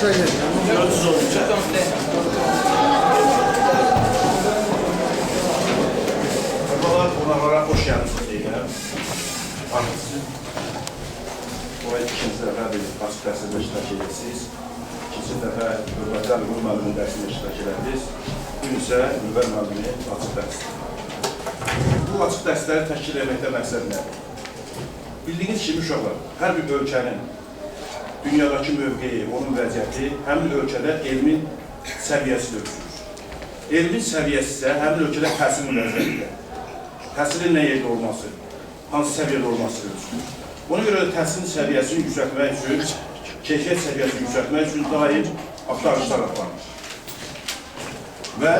400 olacak. Qonaqlara xoş gəldiniz deyirəm. Buraya ikinci dəfədir açıq dərsində iştirak edirsiniz. İkinci dəfə Hörmətli Əli müəllimin dərsində iştirak edərdiniz. Bugün isə Ülver müəllimin açıq dərsidir. Bu açıq dərsləri təşkil etməkdə məqsəd nədir? Bildiyiniz kimi uşaqlar, hər bir ölkənin dünyadakı mövqeyi, onun vəziyyəti həmin ölkədə elmin səviyyəsi ölçülür. Elmin səviyyəsi isə həmin ölkədə təhsilin vəziyyətidir. Təhsilin nə yerdə olması, hansı səviyyədə olması ölçülür. Ona görə də təhsilin səviyyəsini yüksəltmək üçün, keyfiyyət səviyyəsini yüksəltmək üçün daim axtarışlar aparılır. Və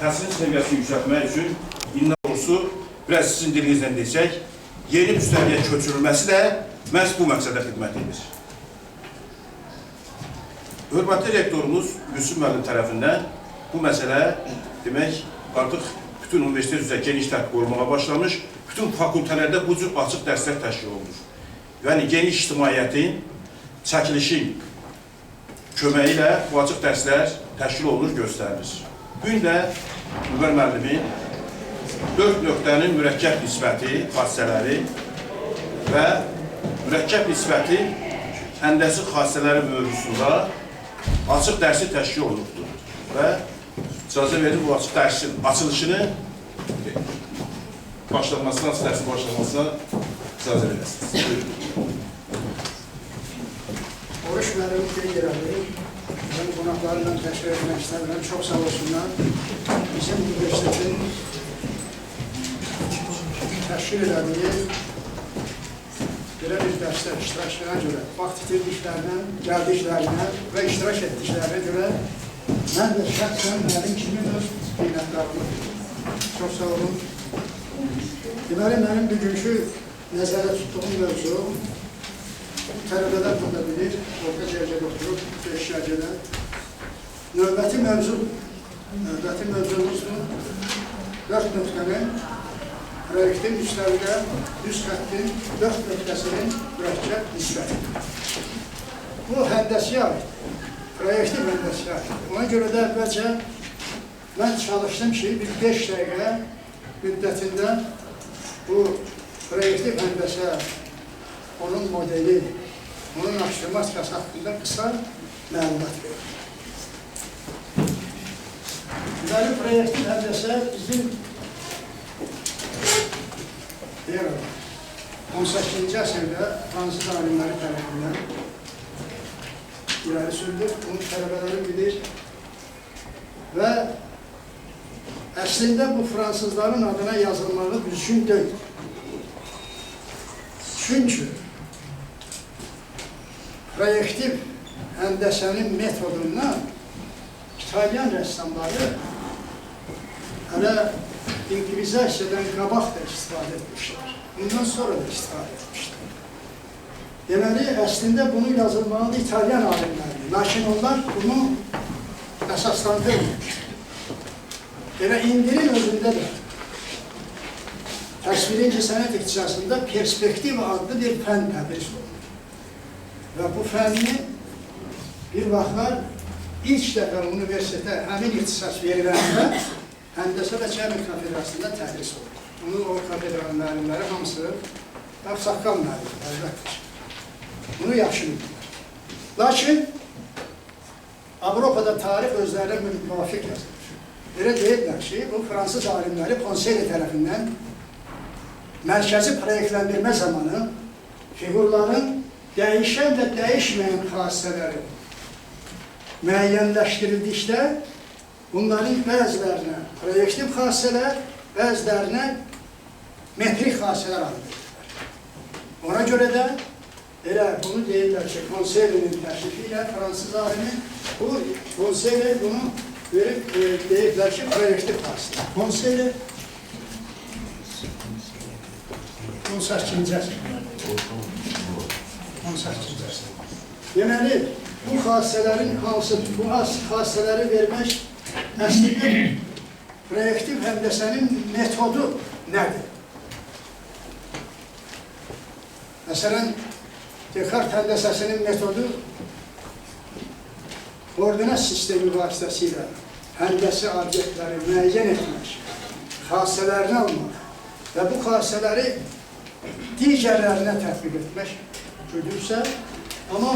təhsilin səviyyəsini yüksəltmək üçün indi doğrusu, biraz sizin dilinizlə desək, yeni müstəviyə köçürülməsi də məhz bu məqsədə xidmət edir. Hörmətli rektorumuz Gülsüm müəllim tərəfindən bu məsələ demək artıq bütün universitet üzrə geniş tətbiq olunmağa başlamış, bütün fakültələrdə bu cür açıq dərslər təşkil olunur. Yəni geniş ictimaiyyətin, çəkilişin köməyi ilə bu açıq dərslər təşkil olunur, göstərilir. Bugün də Ülver müəllimin 4 nöqtənin mürəkkəb nisbəti, xassələri və mürəkkəb nisbəti həndəsi xassələri mövzusunda açıq dərsi təşkil olunubdur. Və icazə verir bu açıq dərsin açılışını başlanmasına, açıq dərsin başlanmasına icazə verirsiniz. Oruç müəllimi qeyd edir. Mən qonaqlarla təşkil etmək istəmirəm. Çox sağ olsunlar. Bizim universitetin təşkil elədiyi belə bir dərslər iştirakçılarına görə, vaxt itirdiklərinə, gəldiklərinə və iştirak etdiklərinə görə mən də şəxsən mənim kimi öz qiymətlərimi. Çox sağ olun. Deməli, mənim bugünkü nəzərə tutduğum mövzu tələbələr burada bilir, orta dərəcədə oturub, 5 dərəcədə. Növbəti mövzumuzdur 4 nöqtənin proyektin müstəvidə 100 xəttin 4 nöqtəsinin mürəkkəb nisbəti. Bu həndəsiyə aiddir, proyektiv həndəsiyə aiddir. Ona görə də əvvəlcə mən çalışdım ki, bir 5 dəqiqə müddətində bu proyektiv həndəsə, onun modeli, onun aksiyomatikası haqqında qısa məlumat verir. Deməli, proyektiv həndəsə bizim 18-ci əsrdə Fransız alimləri tərəfindən irəli sürülür, bunu tələbələri bilir və əslində bu fransızların adına yazılmağı düzgün deyil. Çünki proyektiv həndəsənin metodundan İtalyan rəssamları hələ inkvizasiyadan qabaq da istifadə etmişlər. Bundan sonra da istifadə etmişlər. Deməli, əslində bunu yazılmalı İtalyan alimlərdir. Lakin onlar bunu əsaslandırmır. Elə indirin özündə də təsviri incəsənət ixtisasında perspektiv adlı bir fənn tədris olunur. Və bu fənni bir vaxtlar ilk dəfə universitetə həmin ixtisas veriləndə Həndəsə və Cəmil kafedrasında tədris olunur. Bunu o kafedranın müəllimləri hamısı saqqal müəllimdir, əlbəttə. Bunu yaxşı bilirlər. Lakin Avropada tarix özlərinə müvafiq yazılır. Belə deyirlər ki, bu fransız alimləri konseyli tərəfindən mərkəzi proyektləndirmə zamanı figurların dəyişən və dəyişməyən xassələri müəyyənləşdirildikdə bunların bəzilərinə proyektiv xassələr, bəzilərinə metrik xassələr adlandırılır. Ona görə də elə bunu deyirlər ki, konseylinin təşrifi ilə fransız alimi bu konseyli bunu verib deyirlər ki, proyektiv xassələr. Konseyli 18-ci əsr. 18-ci əsr. Deməli, bu xassələrin hansı, bu xassələri vermək əslində proyektiv həndəsənin metodu nədir? Məsələn, Descartes həndəsəsinin metodu koordinat sistemi vasitəsilə həndəsi obyektləri müəyyən etmək, xassələrini almaq və bu xassələri digərlərinə tətbiq etmək güdürsə, amma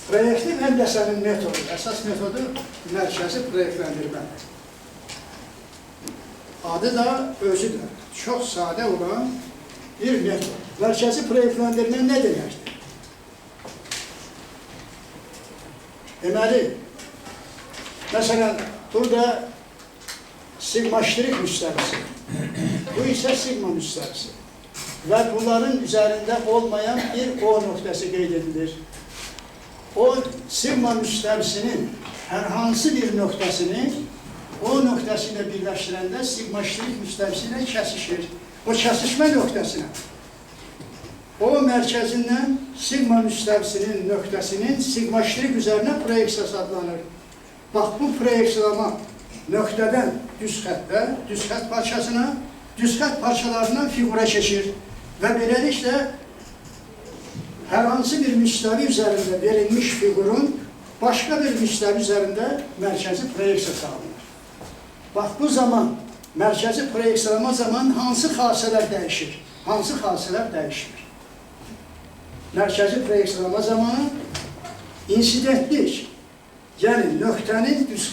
proyektiv həndəsənin metodu, əsas metodu mərkəzi proyektlendirmədir. Adı da, özü də çox sadə olan bir metod. Mərkəzi proyektlendirmə nə deməkdir? Deməli, məsələn, burada sigma-ştrik müstəvisi, bu isə sigma müstəvisi və bunların üzərində olmayan bir O nöqtəsi qeyd edilir. O sigma müstəvisinin hər hansı bir nöqtəsini O nöqtəsi ilə birləşdirəndə sigma-ştrik müstəvisi ilə kəsişir. O kəsişmə nöqtəsinə o mərkəzindən sigma müstəvisinin nöqtəsinin sigma-ştrik üzərinə proyeksiyası adlanır. Bax, bu proyeksiyalama nöqtədən düz xəttə, düz xətt parçasına, düz xətt parçalarından figura keçir və beləliklə hər hansı bir müstəvi üzərində verilmiş figurun başqa bir müstəvi üzərində mərkəzi proyeksiya sağlanır. Bax, bu zaman, mərkəzi proyeksiyalama zaman hansı xassələr dəyişir? Hansı xassələr dəyişir? Mərkəzi proyeksiyalama zamanı insidentlik, yəni nöqtənin düz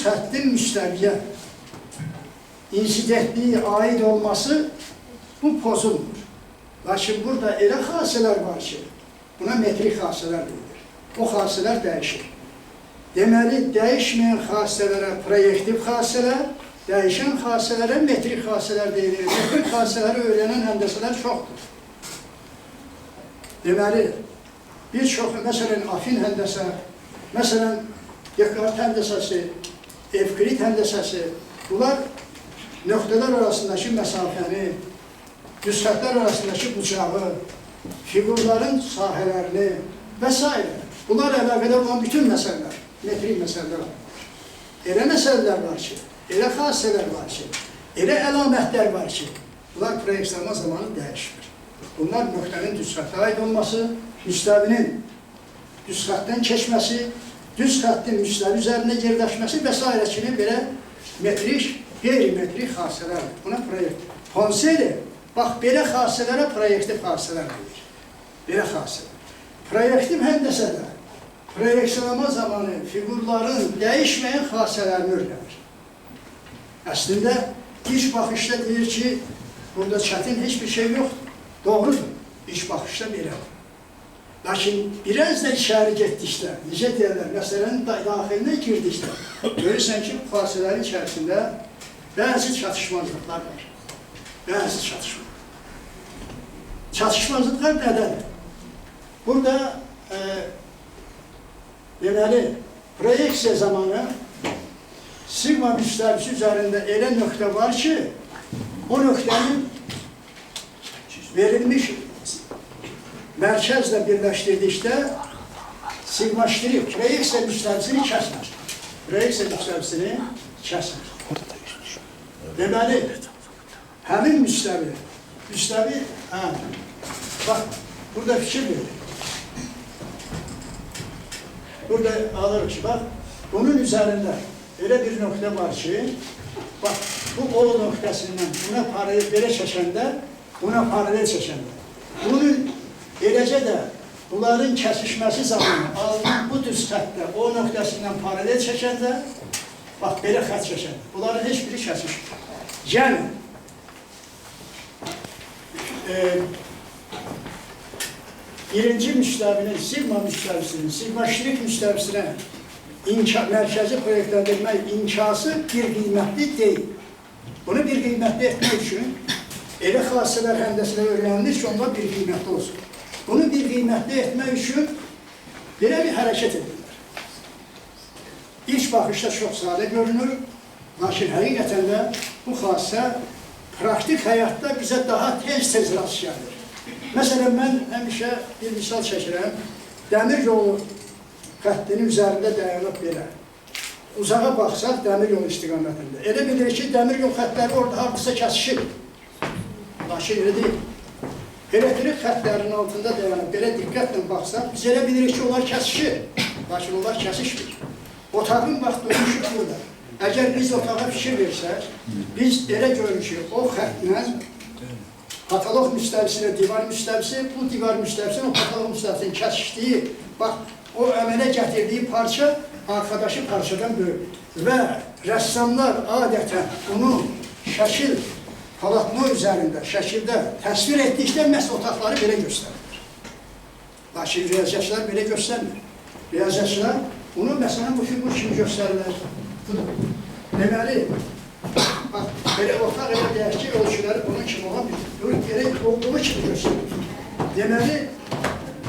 xəttin müstəviyə insidentliyi aid olması bu pozulmur. Lakin burada elə xassələr var ki, buna metrik xassələr deyilir. O xassələr dəyişir. Deməli, dəyişməyən xassələrə proyektiv xassələr, dəyişən xassələrə metrik xassələr deyilir. Metrik xassələri öyrənən həndəsələr çoxdur. Deməli, bir çox, məsələn, afin həndəsə, məsələn, Descartes həndəsəsi, Evklit həndəsəsi, bunlar nöqtələr arasındakı məsafəni, düz xəttlər arasındakı bucağı, figurların sahələrini və s. Bunlar əlaqədar olan bütün məsələlər, metrik məsələlər var. Elə məsələlər var ki, elə xassələr var ki, elə əlamətlər var ki, bunlar proyeksiyalama zamanı dəyişmir. Bunlar nöqtənin düz xəttə aid olması, müstəvinin düz xəttdən keçməsi, düz xəttin müstəvi üzərində yerləşməsi və s. kimi belə metrik, qeyri-metrik xassələrdir. Buna proyekt. Ponseli, bax, belə xassələrə proyektiv xassələr deyir. Belə xassələr. Proyektiv həndəsədə proyeksiyalama zamanı figurların dəyişməyən xassələrini öyrənir. Əslində, ilk baxışda deyir ki, burada çətin heç bir şey yoxdur. Doğrudur, ilk baxışda belədir. Lakin biraz da içəri getdikdə, necə deyərlər, məsələnin daxilinə girdikdə, görürsən ki, bu xassələrin içərisində bəzi çatışmazlıqlar var. Bəzi çatışmazlıqlar. Çatışmazlıqlar nədədir? Burada deməli, proyeksiya zamanı sigma müstəvisi üzərində elə nöqtə var ki, o nöqtənin verilmiş mərkəzlə birləşdirdikdə sigma-ştrik proyeksiya müstəvisini kəsmir. Proyeksiya müstəvisini kəsmir. Deməli, həmin müstəvi, bax, burada fikir verir. Burada alırıq ki, bax, bunun üzərində elə bir nöqtə var ki, bax, bu O nöqtəsindən buna paralel belə çəkəndə, buna paralel çəkəndə. Bunun eləcə də bunların kəsişməsi zamanı alınan bu düz xəttdə O nöqtəsindən paralel çəkəndə, bax, belə xətt çəkəndə, bunların heç biri kəsişmir. Yəni, birinci müstəvinin, sigma müstəvisinin, sigma-ştrik müstəvisinə mərkəzi proyektlendirmək imkası bir qiymətli deyil. Bunu bir qiymətli etmək üçün elə xassələr həndəsilə öyrənilir ki, onlar bir qiymətli olsun. Bunu bir qiymətli etmək üçün belə bir hərəkət edirlər. İlk baxışda çox sadə görünür, lakin həqiqətən də bu xassə praktik həyatda bizə daha tez rast gəlir. Məsələn, mən həmişə bir misal çəkirəm, dəmir yolu xəttinin üzərində dayanıb belə. Uzağa baxsaq, dəmir yolu istiqamətində. Elə bilir ki, dəmir yol xəttləri orada hardasa kəsişir. Lakin elə deyil. Elektrik xəttlərinin altında dayanıb, belə diqqətlə baxsaq, biz elə bilirik ki, onlar kəsişir. lakin onlar kəsişmir. Otağın bax durmuşuq burada. Əgər biz otağa fikir versək, biz elə görürük ki, o xəttlə patoloq müstəvisinə divar müstəvisi, bu divar müstəvisinin o patoloq müstəvisinin kəsişdiyi, bax, o əmələ gətirdiyi parça arkadaşı parçadan böyük. Və rəssamlar adətən bunu şəkil, palatno üzərində, şəkildə təsvir etdikdə məhz otaqları belə göstərir. Lakin riyaziyyatçılar belə göstərmir. Riyaziyyatçılar bunu məsələn bu figur kimi göstərirlər. Deməli, bax, belə otaq elə deyək ki, ölçüləri bunun kimi olan elə olduğu kimi göstərir. Deməli,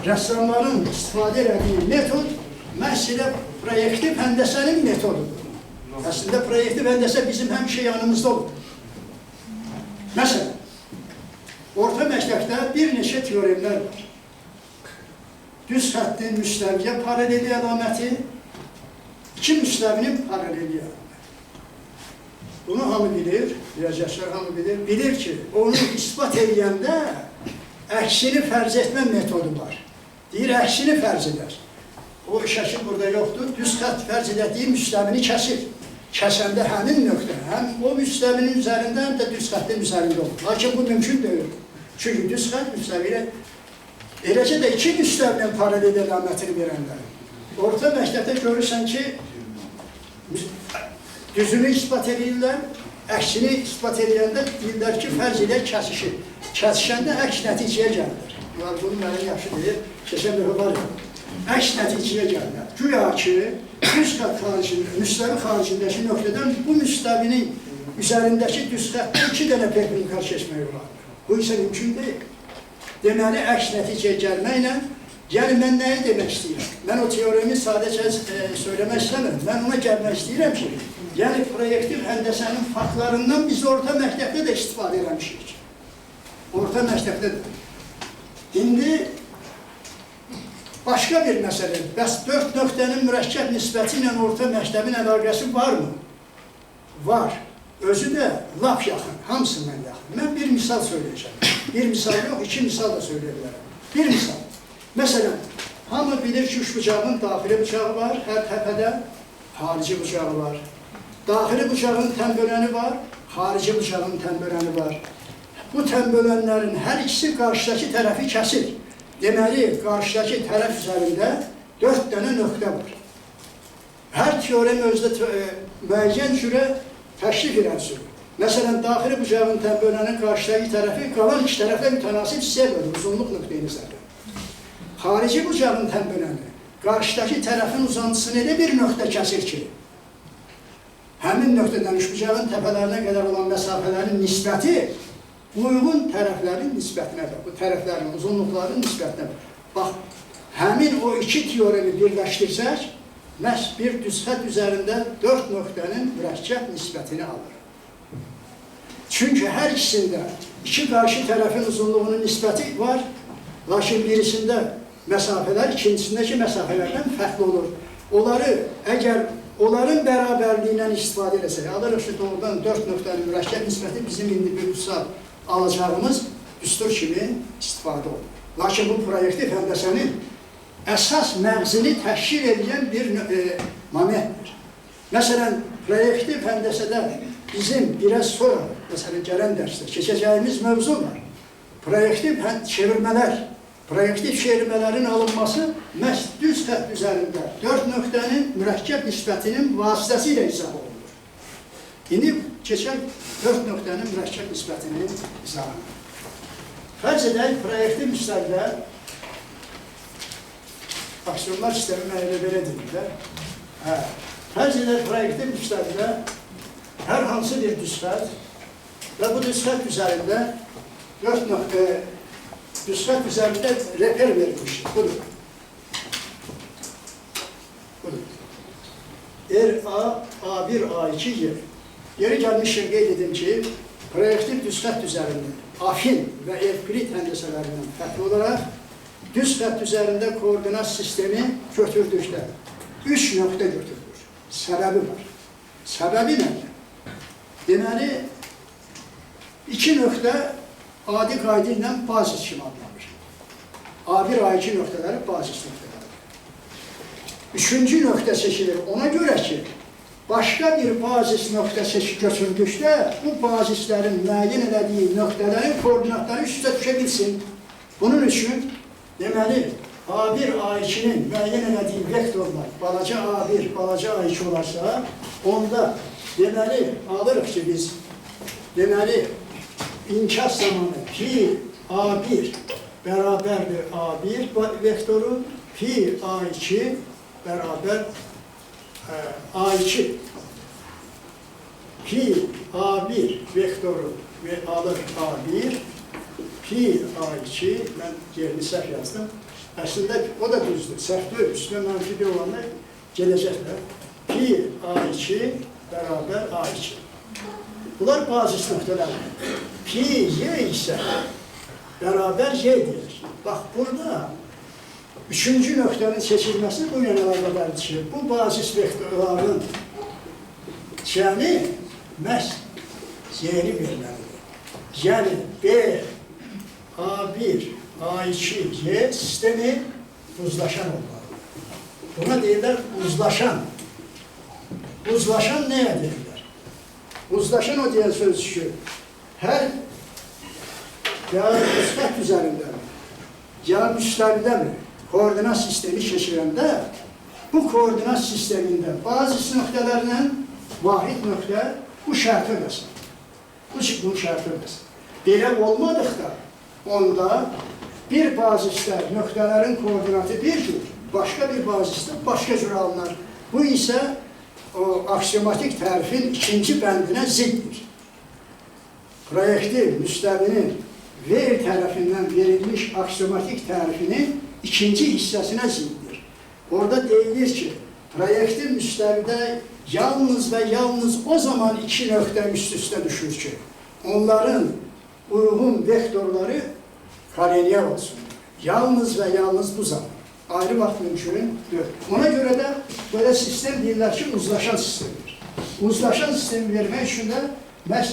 rəssamların istifadə etdiyi metod məhz elə proyektiv həndəsənin metodudur. Əslində, proyektiv həndəsə bizim həmişə yanımızda olur. Məsələn, orta məktəbdə bir neçə teoremlər var. Düz xəttin müstəviyə paraleli əlaməti, iki müstəvinin paraleli əlaməti. Bunu hamı bilir, riyaziyyatçılar hamı bilir. Bilir ki, onu ispat edəndə əksini fərz etmə metodu var. Deyir, əksini fərz edər. O şəkil burada yoxdur. Düz xətt fərz edədiyi müstəvini kəsir. Kəsəndə həmin nöqtə, həm o müstəvinin üzərində, həm də düz xəttin üzərində olur. Lakin bu mümkün deyil. Çünki düz xətt müstəvilə, eləcə də iki müstəvlə paralel əlamətini verənlər. Orta məktəbdə görürsən ki, düzünü ispat edirlər, əksini ispat edəndə deyirlər ki, fərz edək kəsişir. Kəsişəndə əks nəticəyə gəlir. Bunu mənə yaxşı deyir, keçən bir var ya. Əks nəticəyə gəlirlər. Güya ki, düz xətt xaricində, müstəvi xaricindəki nöqtədən bu müstəvinin üzərindəki düz xəttdən iki dənə perpendikal keçmək olar. Bu isə mümkün deyil. Deməli, əks nəticəyə gəlməklə, yəni mən nəyi demək istəyirəm? Mən o teoremi sadəcə söyləmək istəmirəm. Mən ona gəlmək istəyirəm ki, yəni proyektiv həndəsənin faktlarından biz orta məktəbdə də istifadə eləmişik. Orta məktəbdə də. İndi başqa bir məsələ, bəs 4 nöqtənin mürəkkəb nisbəti ilə orta məktəbin əlaqəsi varmı? Var. Özü də lap yaxın, hamısından yaxın. Mən bir misal söyləyəcəm. Bir misal yox, iki misal da söyləyə bilərəm. Bir misal. Məsələn, hamı bilir ki, üç bucağın daxili bucağı var, hər təpədə xarici bucağı var. Daxili bucağın tənböləni var, xarici bucağın tənböləni var. Bu tənbölənlərin hər ikisi qarşıdakı tərəfi kəsir. Deməli, qarşıdakı tərəf üzərində 4 dənə nöqtə var. Hər teorem özdə müəyyən cürə təşrif elənsün. Məsələn, daxili bucağın tənbölənin qarşıdakı tərəfi qalan iki tərəflə mütənasib hissəyə bölür, uzunluq nöqteyi nəzərdə. Xarici bucağın tənböləni qarşıdakı tərəfin uzantısını elə bir nöqtə kəsir ki, həmin nöqtədən üç bucağın təpələrinə qədər olan məsafələrin nisbəti uyğun tərəflərin nisbətinədir. Bu tərəflərin uzunluqların nisbətinədir. Bax, həmin o iki teoremi birləşdirsək, məhz bir düz xətt üzərində 4 nöqtənin mürəkkəb nisbətini alır. Çünki hər ikisində iki qarşı tərəfin uzunluğunun nisbəti var, lakin birisində məsafələr ikincisindəki məsafələrdən fərqli olur. Onları, əgər onların bərabərliyindən istifadə edəsək, alırıq ki, doğrudan 4 nöqtənin mürəkkəb nisbəti bizim indi bir üsal alacağımız düstur kimi istifadə olur. Lakin bu proyektiv həndəsənin əsas məğzini təşkil edən bir momentdir. Məsələn, proyektiv həndəsədə bizim biraz sonra, məsələn, gələn dərsdə keçəcəyimiz mövzu var. Proyektiv çevirmələr, proyektiv çevirmələrin alınması məhz düz xətt üzərində 4 nöqtənin mürəkkəb nisbətinin vasitəsilə izah olunur. İndi keçək 4 nöqtənin mürəkkəb nisbətinin izahına. Fərz edək, proyektiv müstəvidə aksiyonlar sistemi mənə belə deyirlər. Fərz edək, proyektiv müstəvidə hər hansı bir düz xətt və bu düz xətt üzərində 4 nöqtə düz xətt üzərində reper verilmişdir. Budur. RA, A1, A2 yer. Yeri gəlmişim qeyd edim ki, proyektiv düz xətt üzərində afin və evklit həndəsələrindən fərqli olaraq düz xətt üzərində koordinat sistemi götürdükdə 3 nöqtə götürülür. Səbəbi var. Səbəbi nədir? Deməli, 2 nöqtə adi qayda ilə bazis kimi adlanır. A1, A2 nöqtələri bazis nöqtələri. üçüncü nöqtə seçilir. Ona görə ki, başqa bir bazis nöqtə götürdükdə bu bazislərin müəyyən elədiyi nöqtələrin koordinatları üst-üstə düşə bilsin. Bunun üçün deməli A1, A2-nin müəyyən elədiyi vektorlar balaca A1, balaca A2 olarsa, onda deməli alırıq ki biz deməli inkas zamanı pi A1 bərabərdir A1 vektoru, pi A2 bərabər A2. Pi A1 vektoru ve alır A1, pi A2, mən yerini səhv yazdım. Əslində o da düzdür, səhv deyil, üstünə mənfi bir olanlar gələcəklər. Pi A2 bərabər A2. Bunlar bazis nöqtələrdir. Pi Y isə bərabər Y deyir. Bax, burada üçüncü nöqtənin seçilməsi bu ilə əlaqədardır ki, bu bazis vektorların cəmi məhz Y-ni verməlidir. Yəni, B, A1, A2, Y sistemi uzlaşan olmalı. Buna deyirlər uzlaşan. Uzlaşan nəyə deyirlər? Uzlaşan o deyən söz ki, hər ya müsbət üzərində mi, ya müstəvidə mi koordinat sistemi keçirəndə bu koordinat sistemində bazis nöqtələrlə vahid nöqtə bu şərti ödəsin. Bu şərti ödəsin. Belə olmadıqda onda bir bazisdə nöqtələrin koordinatı bir cür, başqa bir bazisdə başqa cür alınır. Bu isə o aksiomatik tərifin ikinci bəndinə ziddir. Proyektin, müstəvinin ver tərəfindən verilmiş aksiomatik tərifinin ikinci hissəsinə ziddir. Orada deyilir ki, proyektin müstəvidə yalnız və yalnız o zaman iki nöqtə üst-üstə düşür ki, onların uyğun vektorları koreliyer olsun. Yalnız və yalnız bu zaman. Ayrı vaxt mümkün deyil. Ona görə də böyle sistem deyirlər ki, uzlaşan sistemdir. Uzlaşan sistemi vermək üçün də məhz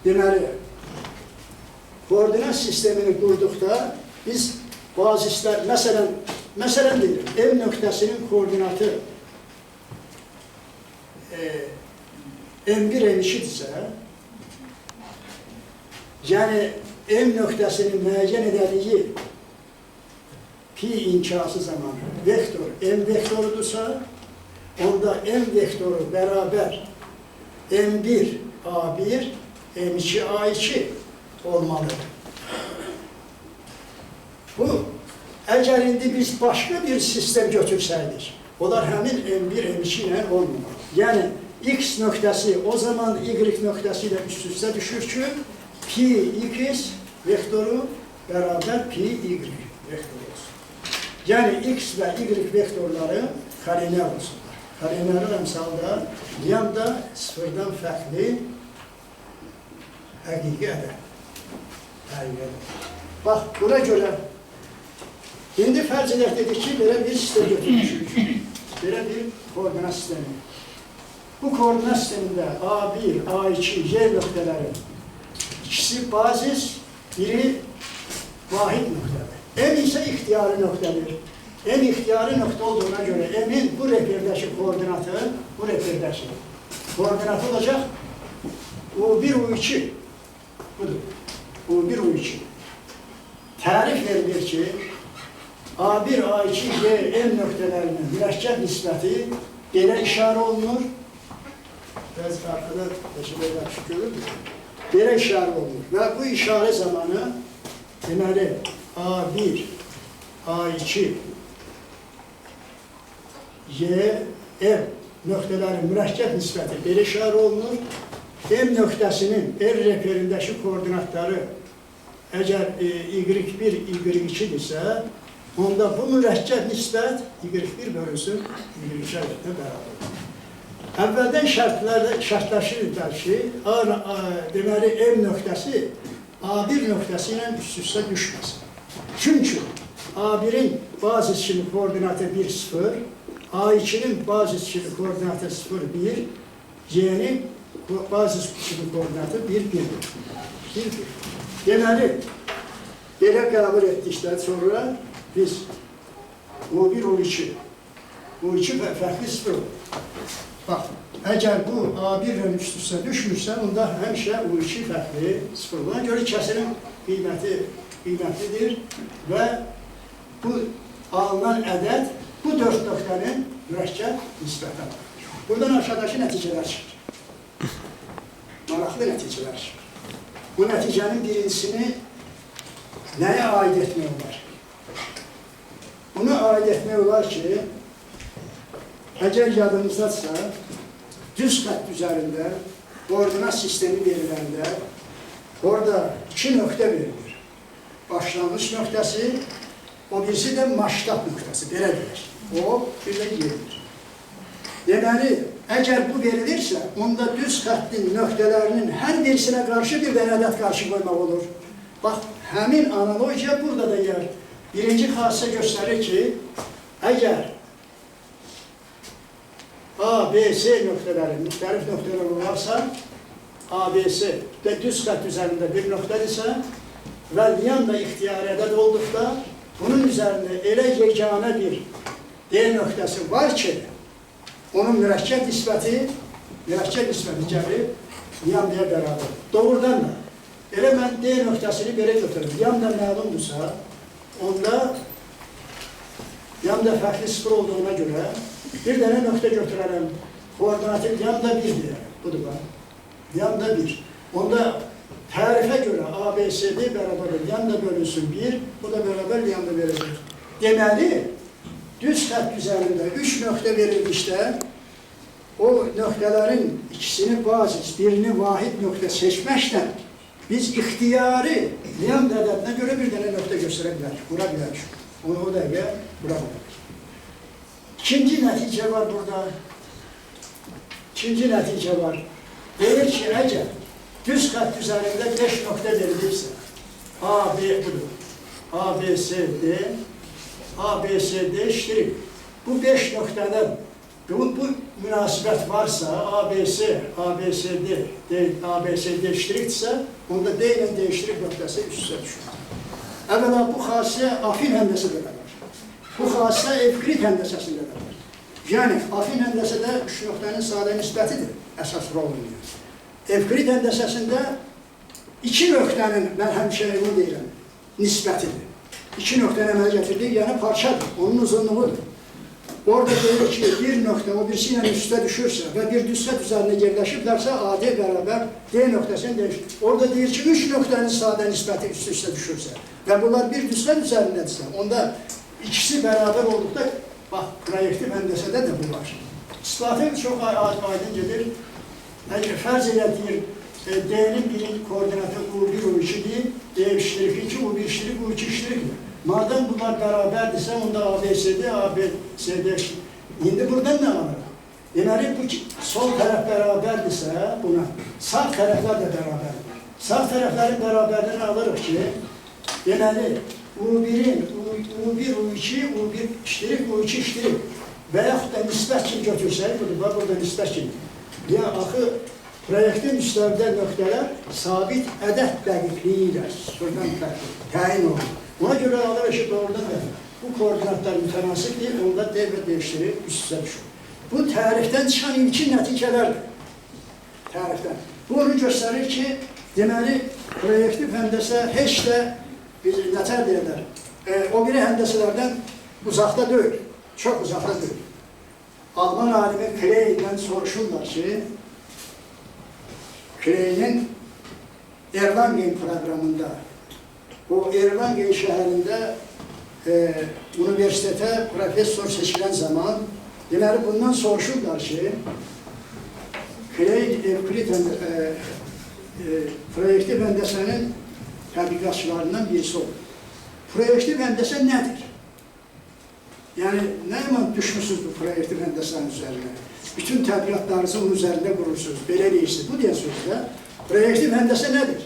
deməli, koordinat sistemini qurduqda biz bazislər, məsələn deyilir, M nöqtəsinin koordinatı M1, M2-dirsə, yəni M nöqtəsinin müəyyən edəliyi pi inkası zamanı vektor M vektorudursa, onda M vektoru bərabər M1 A1, M2 A2 olmalıdır. Bu, əgər indi biz başqa bir sistem götürsəydik, onlar həmin M1, M2 ilə olmamalı. Yəni, X nöqtəsi o zaman Y nöqtəsi ilə üst-üstə düşür ki, pi X vektoru bərabər pi Y vektoru olsun. Yəni, X və Y vektorları koreliyer olsunlar. Koreliyerli əmsalda lambda sıfırdan fərqli həqiqi ədəd. Bax, buna görə indi fərz edək dedik ki, belə bir sistem götürmüşük. Belə bir koordinat sistemi. Bu koordinat sistemində A1, A2, Y nöqtələri ikisi bazis, biri vahid nöqtədir. M isə ixtiyari nöqtədir. M ixtiyari nöqtə olduğuna görə M-in bu referdəki koordinatı, bu referdəki koordinatı olacaq U1, U2 budur. U1, U2. Tərif verilir ki, A1, A2, Y, M nöqtələrinin mürəkkəb nisbəti belə işarə olunur. Bəzi arkada belə yaxşı görülür. Belə işarə olunur. Və bu işarə zamanı deməli A1, A2, Y, M nöqtələri mürəkkəb nisbəti belə işarə olunur. M nöqtəsinin R reperindəki koordinatları əgər Y1, Y2-dirsə, onda bu mürəkkəb nisbət Y1 bölünsün Y2-ə bərabər. Əvvəldən şərtləşirlər ki, deməli M nöqtəsi A1 nöqtəsi ilə üst-üstə düşməsin. Çünki A1-in bazis kimi koordinatı 1, 0, A2-nin bazis kimi koordinatı 0, 1, Y-nin bazis kimi koordinatı 1, 1. Deməli, belə qəbul etdikdən sonra biz U1, U2 U2 fərqli sıfır olur. Bax, əgər bu A1 ilə üst-üstə düşmürsə, onda həmişə U2 fərqli sıfır olur. Ona görə kəsirin qiymətlidir və bu alınan ədəd bu 4 nöqtənin mürəkkəb nisbəti var. Buradan aşağıdakı nəticələr çıxır. Maraqlı nəticələr çıxır. Bu nəticənin birincisini nəyə aid etmək olar? Bunu aid etmək olar ki, əgər yadınızdadsa, düz xətt üzərində koordinat sistemi veriləndə orada 2 nöqtə verilir. Başlanğıc nöqtəsi, o birisi də maştab nöqtəsi, belə deyək. O, bir də yeridir. Deməli, əgər bu verilirsə, onda düz xəttin nöqtələrinin hər birisinə qarşı bir dənə ədəd qarşı qoymaq olur. Bax, həmin analogiya burada da yer. Birinci xassisə göstərir ki, əgər A, B, C nöqtələri, müxtəlif nöqtələr olarsa, A, B, C və düz xətt üzərində bir nöqtədirsə və yan da ixtiyari ədəd olduqda, bunun üzərində elə yeganə bir D nöqtəsi var ki, onun mürəkkəb nisbəti gəlir yan D-yə bərabər. Doğrudan da, elə mən D nöqtəsini belə götürürüm, yan da məlumdursa, onda yan da fərqli sıfır olduğuna görə bir dənə nöqtə götürərəm, koordinatı yan da 1 deyərəm, budur bax, yan da 1. Onda tərifə görə A, B, C, D bərabər, yan da bölünsün 1, bu da bərabər yan da verəcək. Deməli, düz xətt üzərində 3 nöqtə verildikdə, o nöqtələrin ikisini baziz, birini vahid nöqtə seçməklə biz ixtiyari yan ədədinə görə bir dənə nöqtə göstərə bilərik, qura bilərik. Onu o dəqiqə qura bilərik. İkinci nəticə var burada. İkinci nəticə var. Deyir ki, əgər düz xətt üzərində 5 nöqtə verilirsə, A, B budur, A, B, C, D, A, B, C, D iştirik. Bu 5 nöqtədən bu münasibət varsa, A, B, C, A, B, C, D, A, B, C, D iştirikdirsə, onda D ilə D iştirik nöqtəsi üst-üstə düşür. Əvvəla bu xassiyə afin həndəsədə də var. Bu xassiyə evklit həndəsəsində də var. Yəni, afin həndəsədə 3 nöqtənin sadə nisbətidir, əsas rol oynayır. Evklit həndəsəsində 2 nöqtənin, mən həmişə onu deyirəm, nisbətidir. 2 nöqtəni əmələ gətirdik, yəni parçadır, onun uzunluğudur. Orada deyir ki, bir nöqtə o birisi ilə üstə düşürsə və bir düz xətt üzərində yerləşiblərsə, AD bərabər D nöqtəsini dəyişir. Orada deyir ki, 3 nöqtənin sadə nisbəti üst-üstə düşürsə və bunlar bir düz xətt üzərindədirsə, onda ikisi bərabər olduqda, bax, proyektiv həndəsədə də bu var. İslatı çox aydın gedir. Fərz elə deyir, D-nin birinci koordinatı U1, U2-dir, D iştirik 2, U1 iştirik, U2 iştirikdir. Madem bunlar bərabərdirsə, onda ABCD, ABCD iştirik. İndi buradan nə alır? Deməli, bu sol tərəf bərabərdirsə, buna sağ tərəflər də bərabərdir. Sağ tərəflərin bərabərliğini alırıq ki, deməli, U1'in, U1, U2, U1 iştirik, U2 iştirik. Və yaxud da nisbət kimi götürsək, burada nisbət kimi. Ya, axı, proyektin üstlərdə nöqtələr sabit ədəd dəqiqliyi ilə təyin olur. Ona görə alır ki, doğrudan da bu koordinatlar mütənasibdir, onda D və D iştirik üst-üstə düşür. Bu tərifdən çıxan ilkin nəticələrdir. Tərifdən. Bu onu göstərir ki, deməli, proyektiv həndəsə heç də nətər deyirlər, o biri həndəsələrdən uzaqda deyil, çox uzaqda deyil. Alman alimi Kley'dən soruşurlar ki, Kley'nin Erlangen proqramında, o Erlangen şəhərində universitetə profesor seçilən zaman, deməli, bundan soruşurlar ki, Kley proyektiv həndəsənin təbliğatçılarından birisi olur. Proyektiv həndəsə nədir? Yəni, nə zaman düşmüsünüz bu proyektiv həndəsənin üzərində? Bütün təbliğatlarınızı onun üzərində qurursunuz, belə deyirsiniz. Bu deyən sözdə, proyektiv həndəsə nədir?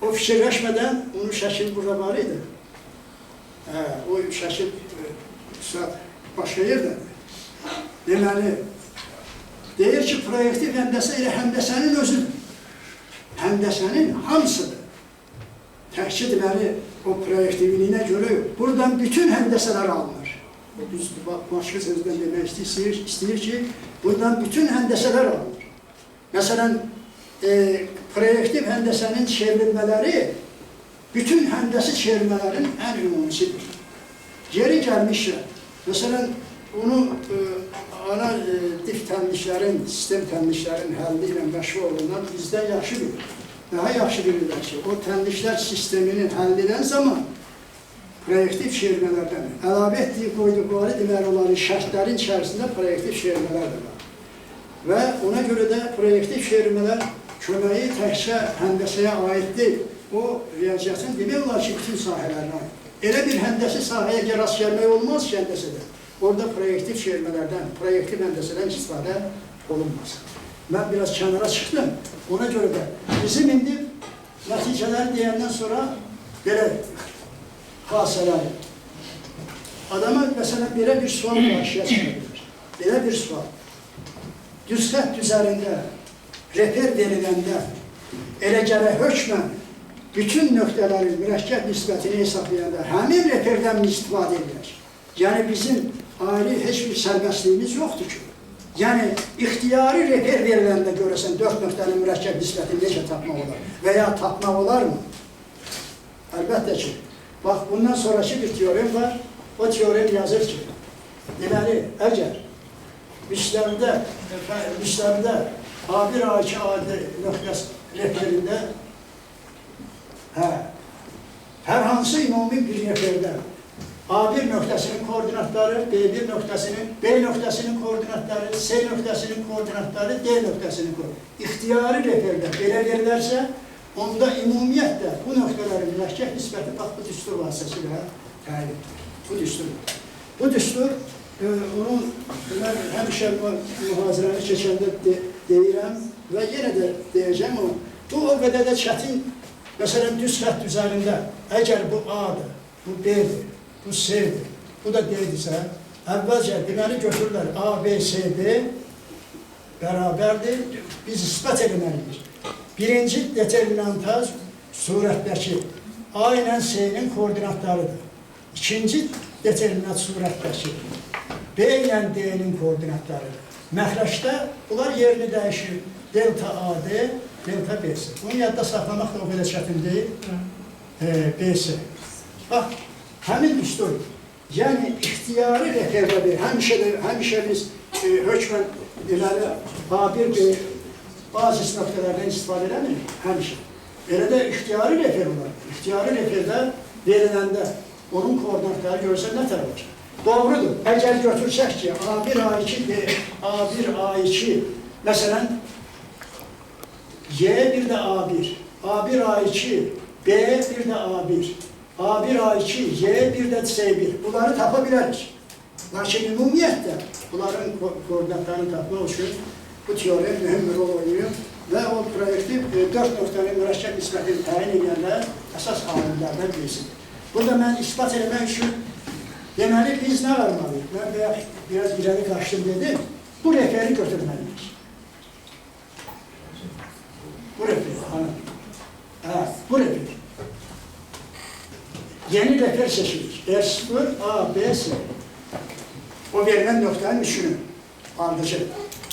O fikirləşmədən, onun şəkili burada var idi. O şəkil başqa yerdədir. Deməli, deyir ki, proyektiv həndəsə elə həndəsənin özüdür. Həndəsənin hamısıdır. Təkcə deməli, o proyektivliyinə görə buradan bütün həndəsələr alınır. başqa sözdən demək istəyir ki, bundan bütün həndəsələr alınır. Məsələn, proyektiv həndəsənin çevrilmələri bütün həndəsi çevrilmələrin ən ümumisidir. Geri gəlmişlər. Məsələn, bunu ana dif təmliklərin, sistem təmliklərin həlli ilə məşğul olunan bizdən yaxşı bilir. Daha yaxşı bilirlər ki, o təmliklər sisteminin həlli edən zaman proyektiv çevirmələrdən əlavə etdiyi qoyduqları deməli onların şərtlərin içərisində proyektiv çevirmələr də var. Və ona görə də proyektiv çevirmələr köməyi təkcə həndəsəyə aid deyil. O, riyaziyyatın demək olar ki, bütün sahələrinə aid. Elə bir həndəsi sahəyə rast gəlmək olmaz ki, həndəsədə. Orada proyektiv çevirmələrdən, proyektiv həndəsədən istifadə olunmaz. Mən biraz kənara çıxdım. Ona görə də bizim indi nəticələri deyəndən sonra belə xasələri. Adama məsələn belə bir sual qarşıya çıxabilir. Belə bir sual. Düz xətt üzərində reper veriləndə elə gələ hökmən bütün nöqtələrin mürəkkəb nisbətini hesablayanda həmin reperdən mi istifadə edilir? Yəni bizim ayrı heç bir sərbəstliyimiz yoxdur ki. Yəni ixtiyari reper veriləndə görəsən 4 nöqtənin mürəkkəb nisbətini necə tapmaq olar? Və ya tapmaq olarmı? Əlbəttə ki, bax bundan sonraki bir teorem var. O teorem yazır ki, deməli, əgər işlərdə A1, A2, A4 nöqtəsi reperində hər hansı ümumi bir reperdə A1 nöqtəsinin koordinatları, B1 nöqtəsinin, B nöqtəsinin koordinatları, C nöqtəsinin koordinatları, D nöqtəsinin koordinatları. İxtiyari reperdə belə verilərsə, onda ümumiyyətlə bu nöqtələrin mürəkkəb nisbəti bax bu düstur vasitəsilə təyin edilir. Bu düstur. Bu düstur, onun mən həmişə mühazirəni keçəndə deyirəm və yenə də deyəcəm ama bu o qədər də çətin. Məsələn, düz xətt üzərində, əgər bu A-dır, bu B-dir, bu C-dir, bu da D-dirsə, əvvəlcə deməli götürürlər A, B, C, D bərabərdir, biz ispat etməliyik. Birinci determinantaz surətdəki A ilə C-nin koordinatlarıdır. İkinci determinant surətdəki B ilə D-nin koordinatlarıdır. Məxrəcdə bunlar yerini dəyişir. Delta AD, delta BC. Bunu yadda saxlamaq da o qədər çətin deyil. BC. Bax, həmin düstur, yəni ixtiyari reperdə həmişə biz hökmən deməli A1, B bazis nöqtələrdən istifadə edəmirik, həmişə. Elə də ixtiyari reper olar. İxtiyari reperdə veriləndə onun koordinatları görürsə nə tərəf olacaq? Doğrudur. Əgər götürsək ki, A1, A2, B, A1, A2, məsələn, Y bir də A1, A1, A2, B bir də A1, A1, A2, Y bir də C1. Bunları tapa bilərik. Lakin ümumiyyətlə bunların koordinatlarını tapmaq üçün bu teorem mühüm bir rol oynayır və o proyektiv 4 nöqtənin mürəkkəb nisbətini təyin edənlər əsas amillərdən birisidir. Burada mən ispat etmək üçün deməli biz nə varmalıyıq? Mən biraz irəli qaçdım dedim, bu referi götürməliyik. Bu refer, bu refer. Yeni refer seçilir. R0, A, B, C. O verilən nöqtənin üçünü ardıcı.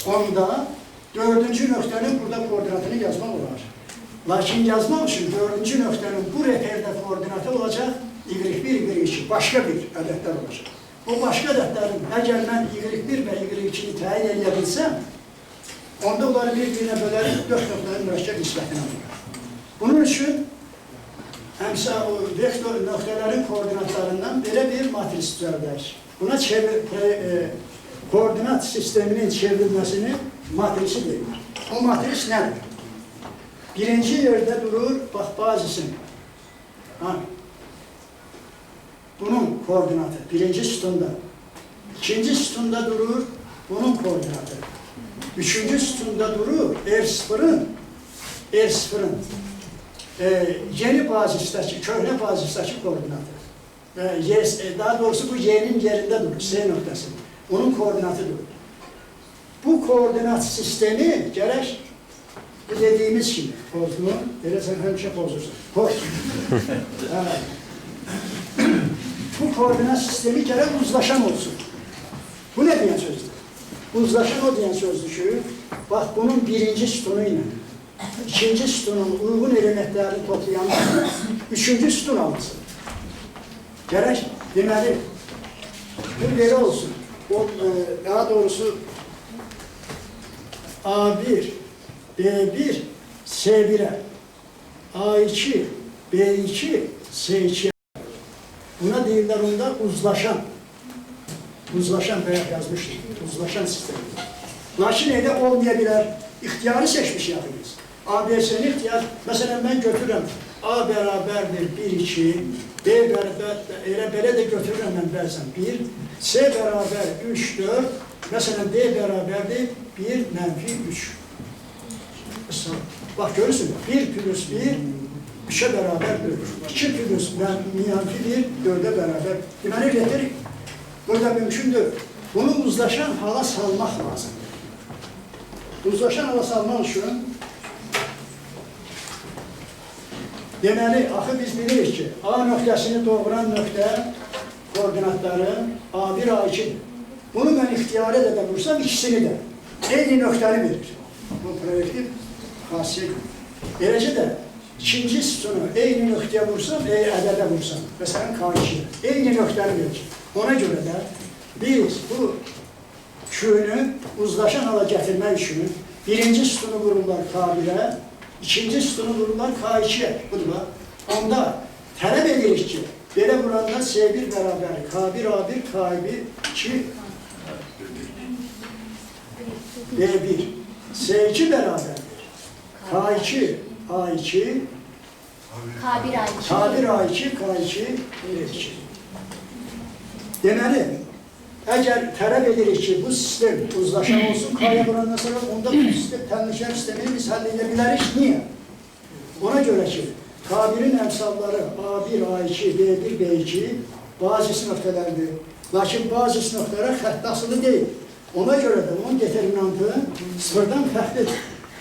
Onda dördüncü nöqtənin burada koordinatını yazmaq olar. Lakin yazmaq üçün dördüncü nöqtənin bu referdə koordinatı olacaq Y1, Y2, başqa bir ədədlər olacaq. O başqa ədədlərin, əgər mən Y1 və Y2-ni təyin edə bilsəm, onda onları bir-birinə bölərək 4 nöqtənin mürəkkəb nisbətini alır. Bunun üçün həmsə o vektor nöqtələrin koordinatlarından belə bir matris düzəldək. Buna koordinat sisteminin çevrilməsini matrisi deyilir. O matris nədir? Birinci yerdə durur, bax, bazisin. Bunun koordinatı, birinci sütunda. İkinci sütunda durur, bunun koordinatı. Üçüncü sütunda durur, R0'ın yeni bazistəki, köhnə bazistəki koordinatı. Daha doğrusu bu Y'nin yerində durur, C nöqtəsi. Onun koordinatı durur. Bu koordinat sistemi gərək, bu dediğimiz kimi, pozduğun, elə sən həmişə pozursun. Poz. Bu koordinat sistemi gərək uzlaşan olsun. Bu ne diyen sözdür? Uzlaşan o diyen sözdür ki, bak bunun birinci sütunu ile ikinci sütunun uygun elementlerini toplayan üçüncü sütun alması. Gerek demeli, bu böyle olsun. O, daha doğrusu A1, B1, S1'e, A2, B2, S2'ye. Buna deyirler onda uzlaşan. Uzlaşan bayağı yazmıştım. Uzlaşan sistemi. Lakin öyle olmayabilir. İhtiyarı seçmiş yapıyoruz. ABS'nin ihtiyar, mesela ben götürürüm. A beraberdir 1, 2, B beraber, böyle de götürürüm ben bazen 1, C beraber 3, 4, mesela D beraberdir 1, -3. Bak görürsün, 1 plus 1, 3'e beraber 4. 2 plus -1, 4'e beraber. Yani rehberik burada mümkündür. Bunu uzlaşan hala salmak lazım. Uzlaşan hala salmak için deməli, axı biz bilirik ki, A nöqtəsini doğuran nöqtə koordinatları A1, A2'dir. Bunu mən ixtiyarı da vursam, ikisini də eyni nöqtəni verir. Bu proyektiv xasiyyət. Eləcə də ikinci sütunu eyni nöqtəyə vursam, ədədə vursam, məsələn K2, eyni nöqtəni verir. Ona görə də biz bu küünü uzlaşan hala gətirmək üçün birinci sütunu vururlar K1'ə, İkinci sütunu vururlar K2'ye. Budur bak. Onda talep edilir ki, böyle vuranda S1 beraber K1, A1, K1, 2, B1, S2 beraberdir. K2, A2, K1, A2, K2, B2. Deməli, eğer talep edilir ki, bu sistem uzlaşan olsun, K'ya vurandan sonra onda bu sistem, təhlükə sistemini biz halledebiliriz. Niye? Ona göre ki, K1'in emsalları A1, A2, B1, B2 bazısı noktalardır. Lakin bazısı noktalara xətt asılı değil. Ona göre de onun determinantı sıfırdan fərqlidir.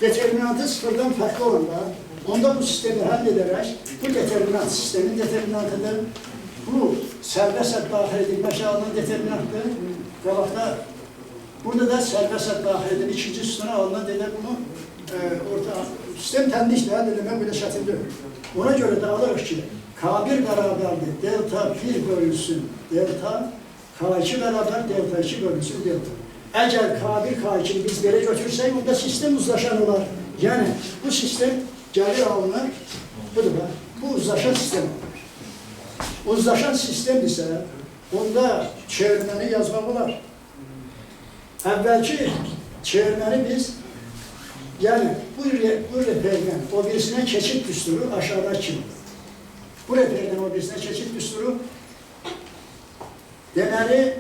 Determinantı sıfırdan fərqli olanda, onda bu sistemi hallederek, bu determinant sistemin determinantıdır. Bu serbest daxil edilmesi alınan determinantdır. Qabaqda burada da serbest daxil edilmesi ikinci sütuna alınan dedik bunu orta sistem tənlikdir, demək belə çətindir. Ona göre de alırıq ki, K1 beraberdir, delta 1 bölünsün delta, K2 beraber delta 2 bölünsün delta. Eğer K1, K2'ni biz belə götürsək, onda sistem uzlaşan olar. Yani bu sistem gəlir alınır, budur da, bu uzlaşan sistem olur. Uzlaşan sistem ise onda çevirmeni yazmaq olar. Əvvəlki çevirmeni biz, yani bu reperden o birisine keçid düsturu aşağıda kimi. Bu reperden o birisine keçid düsturu deməli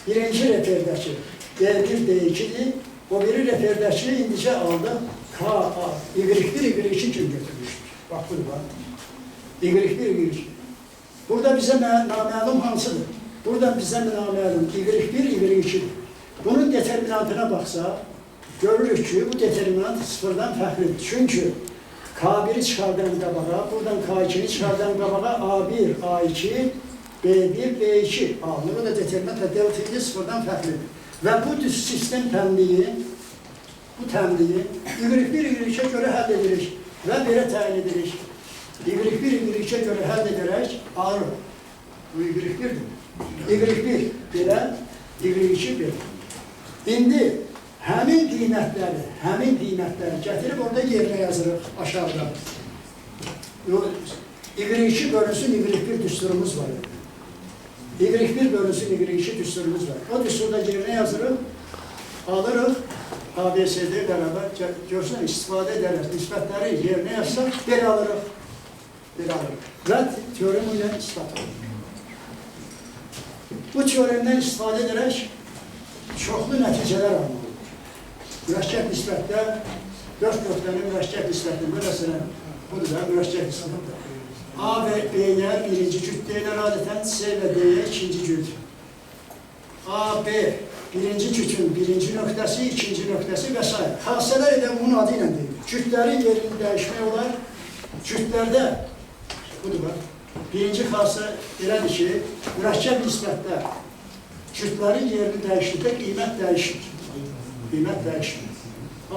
birinci reperdəki D1, D2'dir. O biri reperdəki indicə aldı K, Y1, Y2 kimi götürmüşdür. Bak budur bak. Y1, Y2. Burada bize naməlum hansıdır? Burada bize naməlum Y1, Y2'dir. Bunun determinantına baksa, görürük ki, bu determinant sıfırdan fərqlidir. Çünkü K1'i çıxardan qabağa, buradan K2'ni çıxardan qabağa A1, A2, B1, B2 alınır. O da determinant ve delta sıfırdan fərqlidir. Ve bu sistem təmliyi, bu təmliyi Y1, Y2'ye göre həll edilir ve belə təyin edilir. Y1, Y2'ye göre həll ederek alır. Bu Y1'dir. Y1 belə, Y2 belə. İndi həmin qiymətləri gətirib orada yerine yazırıq aşağıda. Y2 bölünsün Y1 düsturumuz var. Y1 bölünsün Y2 düsturumuz var. O düsturda yerine yazırıq, alırıq, ABS'de beraber görsən istifadə edərək, nisbətləri yerine yazsaq, belə alırıq. Ve teorem ile ispat olur. Bu teoremden istifade ederek çoklu neticeler almalıdır. Mürekkep nispette, 4 noktanın mürekkep nispetinde mesela budur da mürekkep nispetinde. A ve B'ye birinci cüt deyirlər adeten, C ve D'ye ikinci cüt. A, B birinci cütün birinci nöqtəsi, ikinci nöqtəsi və s. Xassələr edən bunun adı ilə deyil. Cütlərin yerini dəyişmək olar. Cütlərdə budur bak. Birinci xasə elədir ki, mürəkkəb nisbətdə cütlərin yerini dəyişdikdə qiymət dəyişir. Qiymət dəyişmir.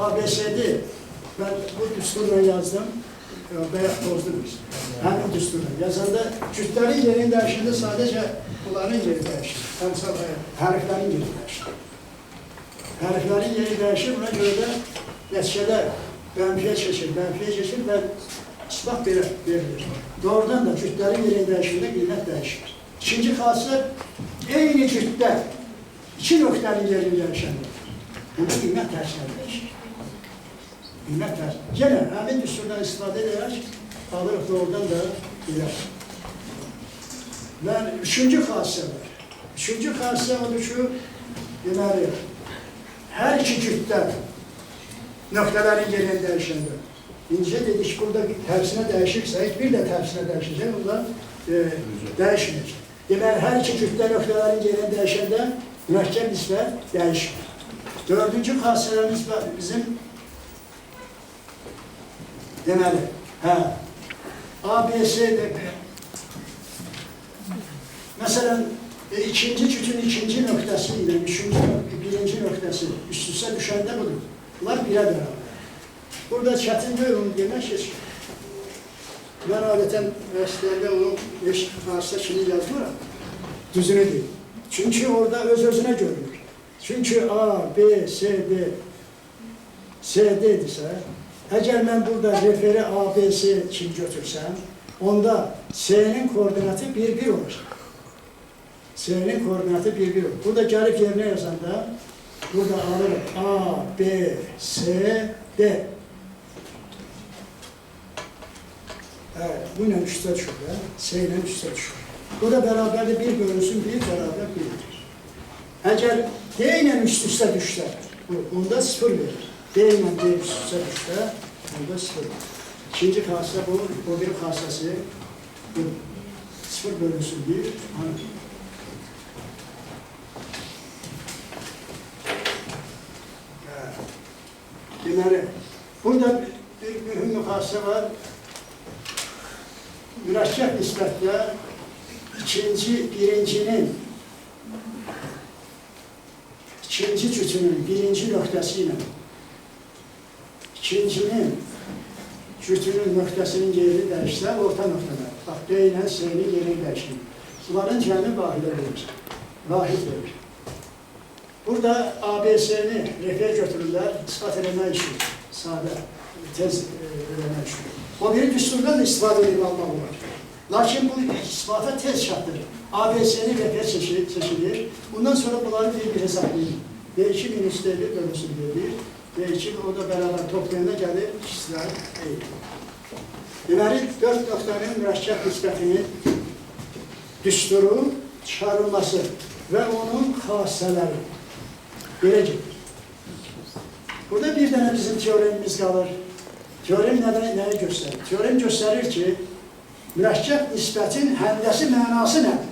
ABCD, mən bu düsturla yazdım, bayaq bozdunuz. Həmin düsturla yazanda cütlərin yerini dəyişəndə sadəcə bunların yeri dəyişir. Hərflərin yeri dəyişir. Hərflərin yeri dəyişir, buna görə də nəticədə mənfiyə keçir və isbat verilir. Doğrudan da cütlərin yerini dəyişəndə qiymət dəyişir. İkinci xasə, eyni cütdə iki nöqtənin yerini dəyişəndə bunda qiymət tərsine dəyişir. Qiymət tərsine. Yenə həmin düsturdan istifadə edərək alırıq doğrudan da edər. Və üçüncü xasə var. Üçüncü xasə odur ki, deməli, hər iki cütdə nöqtələrin yerini dəyişəndə. İncə dedik, burada tərsinə dəyişirsək, bir də tərsinə dəyişəcək, bunda dəyişməyəcək. Deməli, hər iki cütdə nöqtələrin yerini dəyişəndə mürəkkəb nisbət dəyişmir. Dördüncü xassələrimiz bizim deməli, ABC'dir. Məsələn, ikinci cütün ikinci nöqtəsi ilə birinci nöqtəsi üst-üstə düşəndə budur. Bunlar birə bərabər. Burada çətin deyil, onu demək ki, mən adətən üniversitədə onu xasə kimi yazmıram, düzünü deyil. Çünki orada öz-özünə görünür. Çünki A, B, C, D, C, D-dirsə, əgər mən burada referi A, B, C kimi götürsəm, onda C-nin koordinatı 1-1 olacaq. C-nin koordinatı 1-1 olur. Burada gəlib yerinə yazanda, burada alırıq A, B, C, D. Evet, bu ilə üstə düşür da, C ilə üstə düşür. Bu da bərabərdə 1 bölünsün, 1 bərabər 1-dir. Əgər D ilə üst-üstə düşsə, onda 0 verir. D ilə D üst-üstə düşsə, onda 0 verir. İkinci xasə bu, o bir xasəsi, 0 bölünsün 1, deməli, burada bir mühüm müxasə var. Mürəkkəb nisbətlə ikinci cütünün birinci nöqtəsi ilə ikincinin cütünün nöqtəsinin yerini dəyişsə, orta nöqtələr. Bax, D ilə S-nin yerini dəyişir. Bunların cəmi vahidə verir. Vahid verir. Burada ABC-ni refer götürürlər, ispat eləmək üçün, sadə, tez eləmək üçün. O biri düsturdan da istifadə edib almaq olar. Lakin bu ispata tez çatdır. ABC-ni refer seçilir. Bundan sonra bunları bir hesablayın. D2 minus D1 bölünsün D1. D2 o da bərabər toplayanda gəlir, ikisindən eyni. Deməli, 4 nöqtənin mürəkkəb nisbətinin düsturu, çıxarılması və onun xassələri. Belə gedir. Burada bir dənə bizim teoremimiz qalır. Teorem nəyi göstərir? Teorem göstərir ki, mürəkkəb nisbətin həndəsi mənası nədir?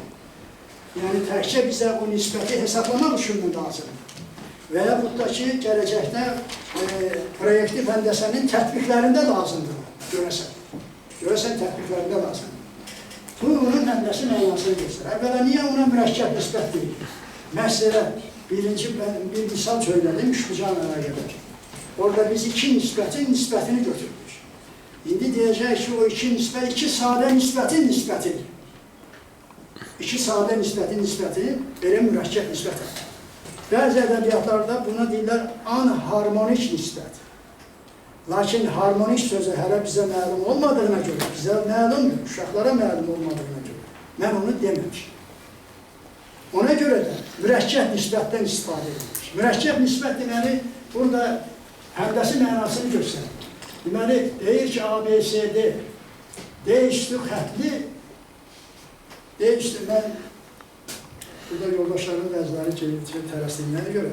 Yəni, təkcə bizə o nisbəti hesablamaq üçün bu lazımdır. Və yaxud da ki, gələcəkdə proyektiv həndəsənin tətbiqlərində lazımdır, görəsən. Görəsən tətbiqlərində lazımdır. Bu, onun həndəsi mənasını göstərir. Əvvəla, niyə ona mürəkkəb nisbət deyil? Məsələ, bir misal söylədim, müşbucan əlaqədir. Orada biz iki nisbətin nisbətini götürdük. İndi deyəcək ki, o iki nisbət, iki sadə nisbətin nisbətidir. İki sadə nisbətin nisbəti, belə mürəkkəb nisbətidir. Bəzi ədəbiyyatlarda buna deyirlər anharmonik nisbət. Lakin harmonik sözü hələ bizə məlum olmadığına görə, bizə məlumdur, uşaqlara məlum olmadığına görə, mən onu deməmişim. Ona görə də mürəkkəb nisbətdən istifadə edilir. Mürəkkəb nisbət deməli, burada həndəsi mənasını göstərir. Deməli, deyir ki, ABCD, D üstü xətli, D üstü, mən burada yoldaşlarının bəziləri tərəsdiyinləri görə,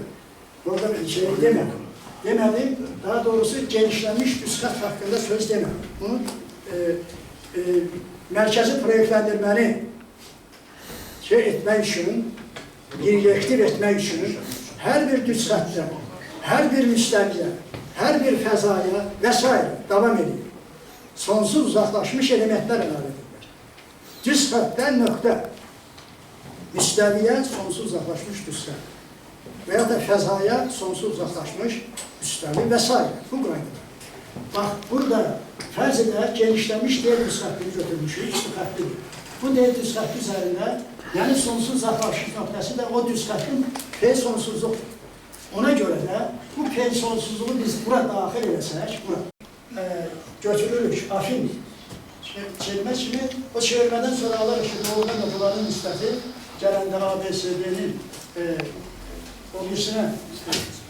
orada bir şey demədim. Demədim, daha doğrusu genişlənmiş düz xət haqqında söz demədim. Bunu mərkəzi proyektlendirməni etmək üçün, inyektiv etmək üçün hər bir düz xətlə, hər bir müstəviyə, hər bir fəzaya və s. davam edir. Sonsuz uzaqlaşmış elementlər əlavə edirlər. Düz xəttdən nöqtə, müstəviyə sonsuz uzaqlaşmış düz xətt və ya da fəzaya sonsuz uzaqlaşmış müstəvi və s. Bu qaydadır. Bax, burada fərz edək, genişləmiş deyil düz xəttini götürmüşük, düz xəttidir. Bu deyil düz xətti üzərində, yəni sonsuz uzaqlaşmış nöqtəsi də o düz xəttin P sonsuzluqdur. Ona görə də bu P sonsuzluğu biz bura daxil eləsək, bura götürürük, afin çevirmə kimi, o çevirmədən sonra alırıq ki, doğrudan da bunların nisbəti gələndə ABCD-nin o birisinə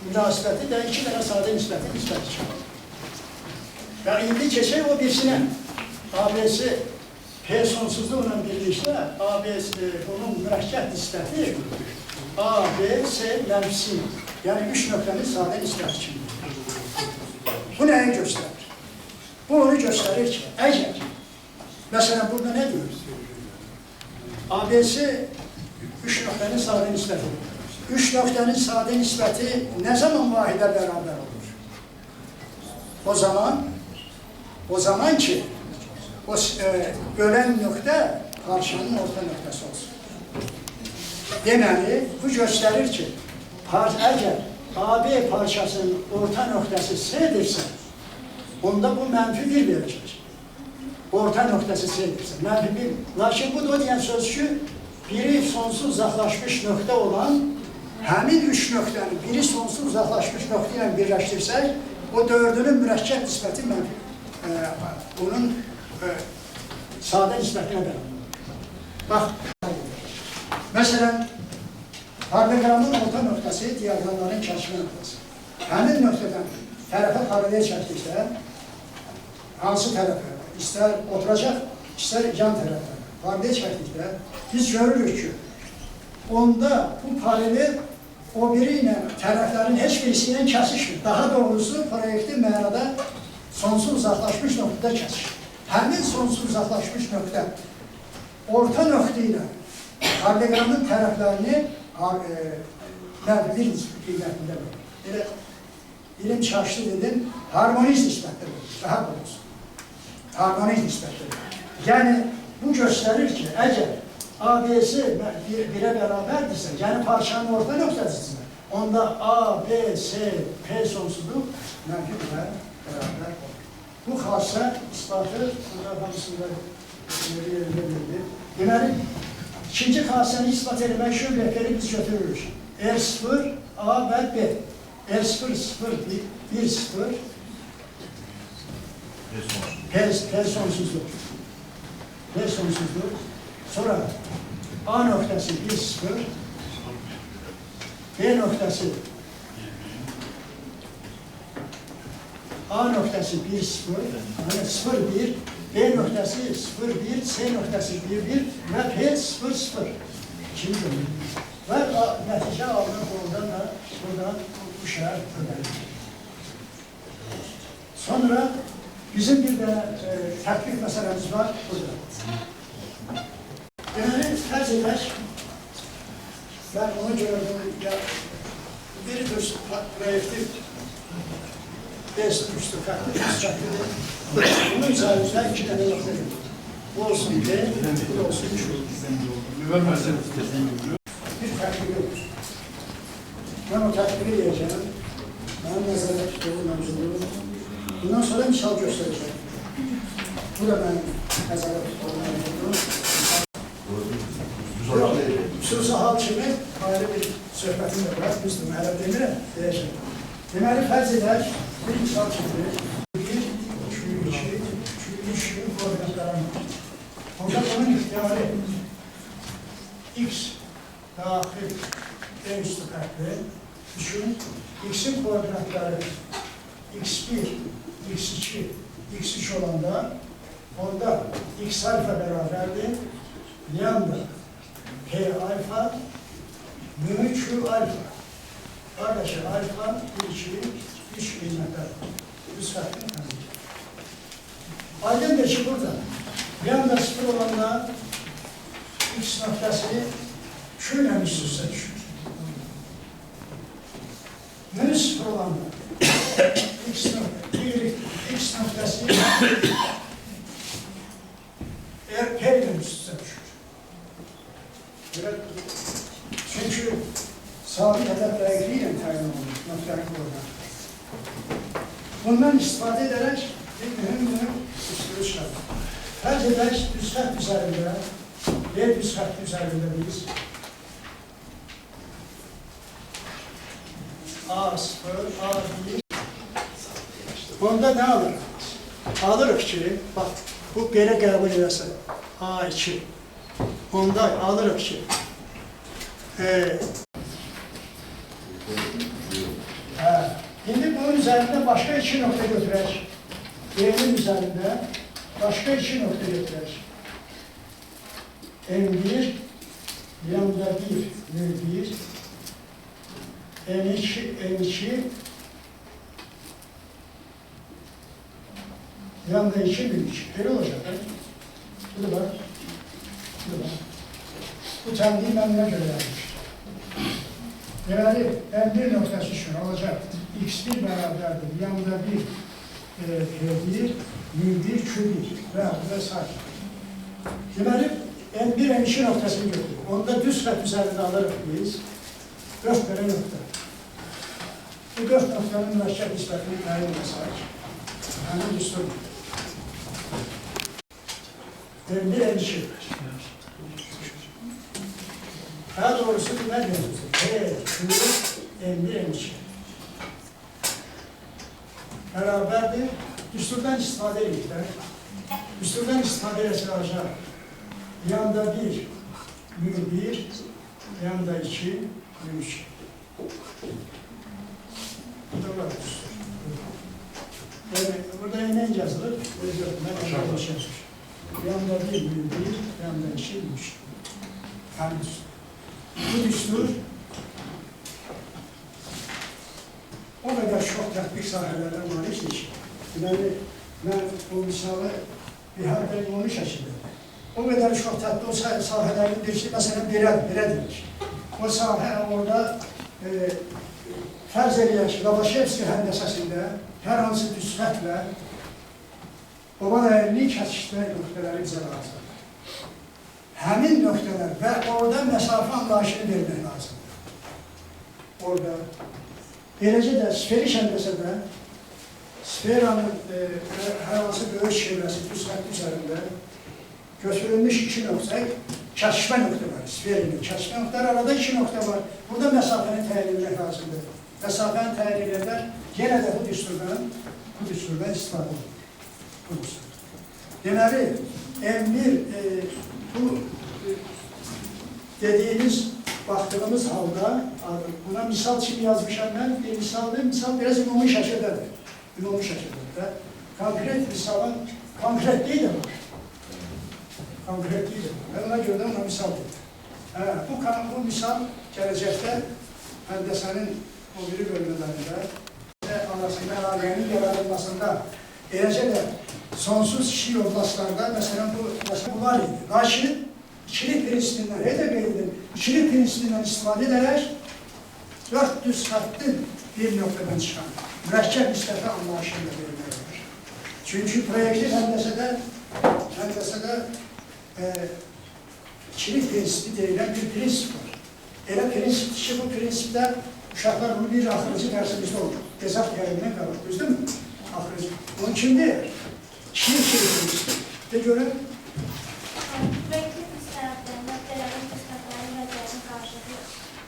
münasibəti də 2 dənə sadə nisbəti çıxır. Və indi keçək o birisinə. ABC P sonsuzluğuyla birlikdə onun mürəkkəb nisbəti ABC mənfisi, yəni 3 nöqtənin sadə nisbəti kimi. Bu nəyi göstərir? Bu onu göstərir ki, əgər, məsələn, burada nə diyoruz? ABC 3 nöqtənin sadə nisbəti. 3 nöqtənin sadə nisbəti nə zaman vahidə bərabər olur? O zaman ki, o bölən nöqtə parçanın orta nöqtəsi olsun. Deməli, bu göstərir ki, əgər AB parçasının orta nöqtəsi S-dirsə, onda bu -1 verəcək. Orta nöqtəsi S-dirsə, -1. Lakin bu da o deyən söz ki, biri sonsuz uzaqlaşmış nöqtə olan, həmin 3 nöqtəni biri sonsuz uzaqlaşmış nöqtə ilə birləşdirsək, o 4-ünün mürəkkəb nisbəti onun sadə nisbətinə bərabər. Bax, məsələn, paralelogramın orta nöqtəsi diaqramların kəşfi nöqtəsi. Həmin nöqtədən tərəfə paralel çəkdikdə, hansı tərəfə, istər oturacaq, istər yan tərəfə paralel çəkdikdə, biz görürük ki, onda bu paralel o biri ilə tərəflərin heç birisi ilə kəsişmir. Daha doğrusu, proyektiv mənada sonsuz uzaqlaşmış nöqtədə kəsişir. Həmin sonsuz uzaqlaşmış nöqtə orta nöqtə ilə paralelogramın tərəflərini bir qiymətində verir. Elə ilim çaşdı dedim, harmoniz nisbətdə verir, daha doğrusu. Harmoniz nisbətdə verir. Yəni, bu göstərir ki, əgər ABC birə bərabərdirsə, yəni parçanın orta nöqtəsidirsə, onda A, B, C, P sonsuzluq mənfi birə bərabər olur. Bu xasə ispatı, bunlar hamısında yerində verilir. Deməli, ikinci xasəni ispat etmək üçün rəhbəri biz götürürük. R0, A və B. R0, 0, 1, 0. P sonsuzluq. P sonsuzluq. Sonra A nöqtəsi 1, 0. B nöqtəsi A nöqtəsi 1, 0. Yəni 0, 1. B nöqtəsi 0, 1. C nöqtəsi 1, 1. Və P 0, 0. İkinci bölüm. Və nəticə alınır oradan da buradan bu şəhər ödəlir. Sonra bizim bir də tətbiq məsələmiz var burada. Deməli, fərz edək, mən ona görə biri proyektiv D-üstü fərqli çəklidir. Bunun üzərində 2 dənə nöqtə gedir. Bu olsun D, bu olsun 3 olur. Bir tətbiq yoxdur. Mən o tətbiqi deyəcəm. Mənim nəzərdə tutduğum mövzuluğu. Bundan sonra misal göstərəcəm. Bu da mənim nəzərdə tutduğum mövzuluğu. Xüsusi hal kimi ayrı bir söhbətim də var, düzdür, hələ demirəm, deyəcəm. Deməli, fərz edək, bir misal çekilir. 1, 2, 3 koordinatlarım var. Burada bunun ixtiyarı x daxil D üstü fərqli üçün x-in koordinatları x1, x2, x3 olanda onda x alfa bərabərdir, yanda P alfa, mü Q alfa. Qardaşı alfa, 1, 2, 3 qiymətlər. Üz fərqini tanıyacaq. Aydındır ki, burada yanda 0 olanda x nöqtəsi Q ilə üst-üstə düşür. Mü 0 olanda x nöqtəsi P ilə üst-üstə düşür. Çünkü sabit hedefleriyle tayin olmuş noktalık orada. Bundan istifade ederek bir mühüm üstünü çıkardı. Her hedef düz hat üzerinde, bir düz hat üzerinde biz A0, A1 onda ne alırıq? Alırıq ki, bak bu belə qəbul edəsə A2 onda alırıq ki şimdi bunun üzerinde başka iki nokta götürək. B'nin üzerinde başka iki nokta götürək. M1 yanında 1, M2 yanında 2, 1. Böyle olacak. Bu da var. Bu da var. Bu temdiği ben buna göre yapmıştım. Yani M1 noktası şunu olacak. X1 beraberdir. Yanında 1, P1, U1, Q1 ve vesaire. Deməli, M1, M2 noktasını götürür. Onda düz xət üzerinde alırıq biz. 4 tane nokta. Bu 4 noktanın mürekkep nispetini tayin edesek. Yani düstur. M1, M2. Daha doğrusu ne diyorsunuz? P, Q, M1, M2. Beraberdir. Düsturdan istifade edildi. Düsturdan istifade edilecek. Yanda 1, U1, yanda 2, U3. Bu da var düstur. Burada ne yazılır? Yanda 1, U1, yanda 2, U3. Yani düstur. Bu düstur o kadar çok tatbik sahalarına maliktir ki, yani ben bu misalı bir harflerim onu şaşırdım. O kadar çok tatlı o sahelerin değişti, mesela beredir. O sahe orada farz edilək, Lobaşevski həndəsəsində hər hansı düzxətlə oban əyrini kəsişdirmək nöqtələri bizə lazımdır. Həmin nöqtələr və orada məsafə anlayışını vermək lazımdır. Orada. Eləcə də sferik həndəsədə sferanın hər hansı böyük çevrəsi düz xətt üzərində götürülmüş iki nöqtə kəsişmə nöqtələri, sferinin kəsişmə nöqtələri arada iki nöqtə var. Burada məsafəni təyin etmək lazımdır. Məsafəni təyin edərlər, yenə də bu düsturdan istifadə edilir. Deməli, M1 bu dediğimiz, baktığımız halda, buna misal için yazmışam ben, bir misal biraz ümumi şəkildedir. Ümumi şəkildedir. Konkret misalın, konkretliği de var. Konkretliği de var. Ben ona göre ona misal dedim. Bu misal gelecekte həndəsənin o biri bölmelerinde arasında əlaqənin yaradılmasında eləcə də sonsuz kişi yoldaşlarda mesela bu var idi. Lakin ikilik prinsipinden, ikilik prinsipinden istifade ederek 4 düz hattın bir noktadan çıkan mürekkep nispeti anlayışıyla verilmelidir. Çünkü projektif həndəsədə ikilik prinsipi deyilen bir prinsip var. Elə prinsip ki, bu prinsipler uşaqlar bunu bir axırıcı dərsimizdə olur. Tezat yayınına qalır, düzdür mü? Axırıcı. Onun için değil. Kişilik prinsip. De göre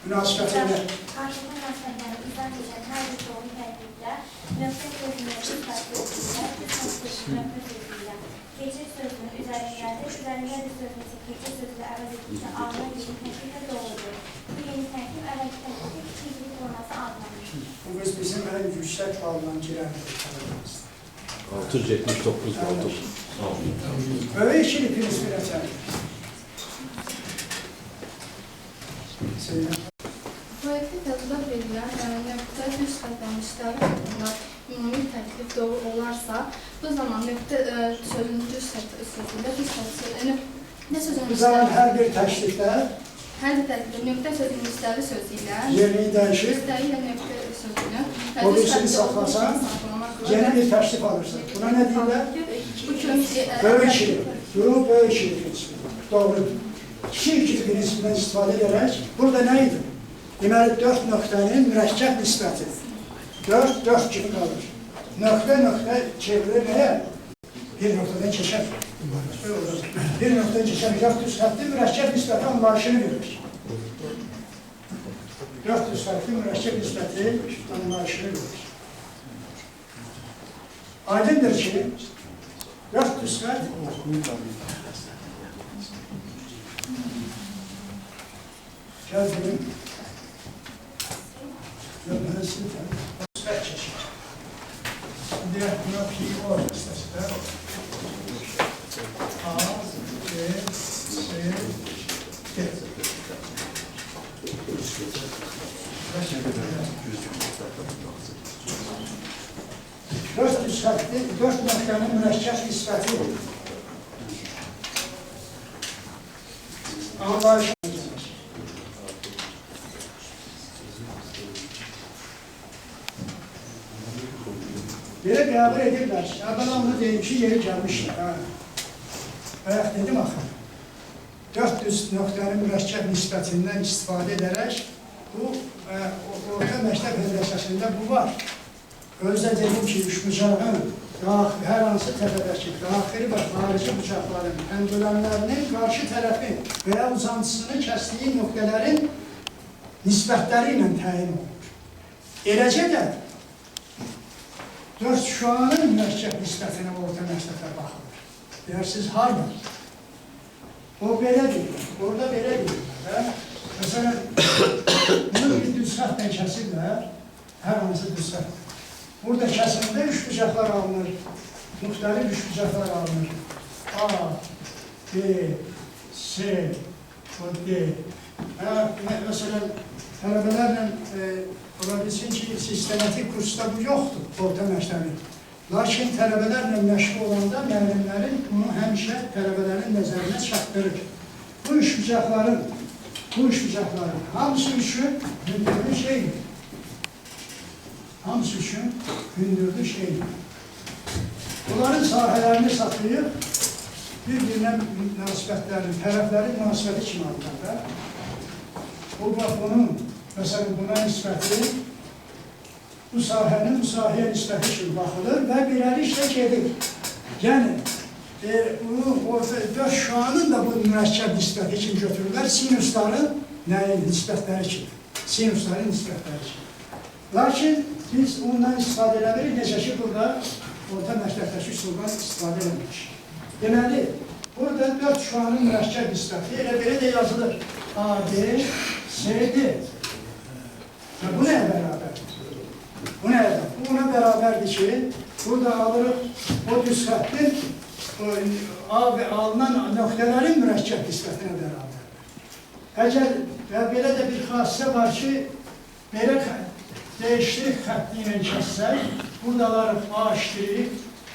münasibətində karşılıklı münasibətləri izah edən hər bir doğru tərkibdə nöqtə sözünü nöqtə sözüylə keçir sözünün üzərindədir, üzərindədir sözünü isə keçir sözülə əvəz etdikdə ağına yeni tərkiblə doğrudur. Bu yeni tərkib əvvəlki tərkibdə kiçiklik forması adlanır. bu biz bizim en yüksek bağlanan girəndir. 679 oldu. Böyle ikili prinsip üretelim. Projekte tətbiq edilən nöqtə düz xəttləmişləri haqqında ümumi təklif doğru olarsa, bu zaman nöqtə sözünün düz sözündə düz xətt Bu zaman her bir təklifdə hər bir təklifdə nöqtə sözünün müstəvi sözü ilə yerini dəyişir, müstəvi ilə nöqtə sözünü o birisini saxlasan, yeni bir təklif alırsın. Buna ne deyirlər? bu kimi Böyük ikili. Durum böyük ikili prinsipi. Doğrudur. 2-2 prinsipindən istifadə edərək, burada nə idi? Deməli, 4 nöqtənin mürəkkəb nisbəti. 4 kimi qalır. Nöqtə çevrilir nəyə? Bir nöqtədən keçər. Bir nöqtədən keçər. 400 xətti mürəkkəb nisbəti anlayışını verir. 400 xətti mürəkkəb nisbəti anlayışını verir. Aydındır ki, 400 xətt gəl bilim. Mühəssib xətt çəkir. Şimdi buna pi ortasında A, B, C, D. 400 xətti 4 nöqtənin mürəkkəb nisbəti anlayış. Belə qəbul edirlər. Əvvəla deyim ki, yeri gəlmişlər. Bayaq dedim axı. 400 nöqtənin mürəkkəb nisbətindən istifadə edərək, bu, orta məktəb hədəsəsində bu var. Özdə dedim ki, üçbucağın hər hansı təpədəki daxili və xarici bucaqların pəndülənlərinin qarşı tərəfin və ya uzantısını kəsdiyi nöqtələrin nisbətləri ilə təyin olunur. Eləcə də 4 şuanın mürəkkəb nisbətinə orta məktəbə baxılır. Deyirsiniz, harada? O belə deyir, orada belə deyirlər. Məsələn, bunu bir düz xəttlə kəsirlər, hər hansı düz xəttlə. Burada kəsimdə üçbucaqlar alınır, müxtəlif üçbucaqlar alınır. A, B, C, D. Məsələn, tələbələrlə ola bilsin ki, sistematik kursda bu yoxdur, orta məktəbin. Lakin tələbələrlə məşğul olanda müəllimlərin bunu həmişə tələbələrin nəzərinə çatdırır. Bu üçbucaqların hamısı üçün hündürlü şeydir. Hamısı üçün hündürlü şeydir. Bunların sahələrini saxlayıb, bir-birinə münasibətlərini, tərəflərin münasibəti kimi alırlar. Bu, bunun, məsələn, buna nisbəti, bu sahənin bu sahəyə nisbəti kimi baxılır və beləliklə gedir. Yəni, dörd şuanın da bu mürəkkəb nisbəti kimi götürürlər, sinusların nisbətləri kimi. Sinusların nisbətləri kimi. Lakin biz ondan istifadə eləmirik, necə ki, burada orta məktəbdəki üsuldan istifadə eləmirik. Deməli, burada 4 şuanın mürəkkəb nisbəti elə belə də yazılır. A, D, C, D. Və bu nəyə bərabərdir? Bu nəyə bərabərdir? Bu ona bərabərdir ki, burada alırıq o düz xəttin alınan nöqtələrin mürəkkəb nisbətinə bərabərdir. Əgər və belə də bir xassisə var ki, belə dəyişdirik xətti ilə kəssək, buradaları A işdirik,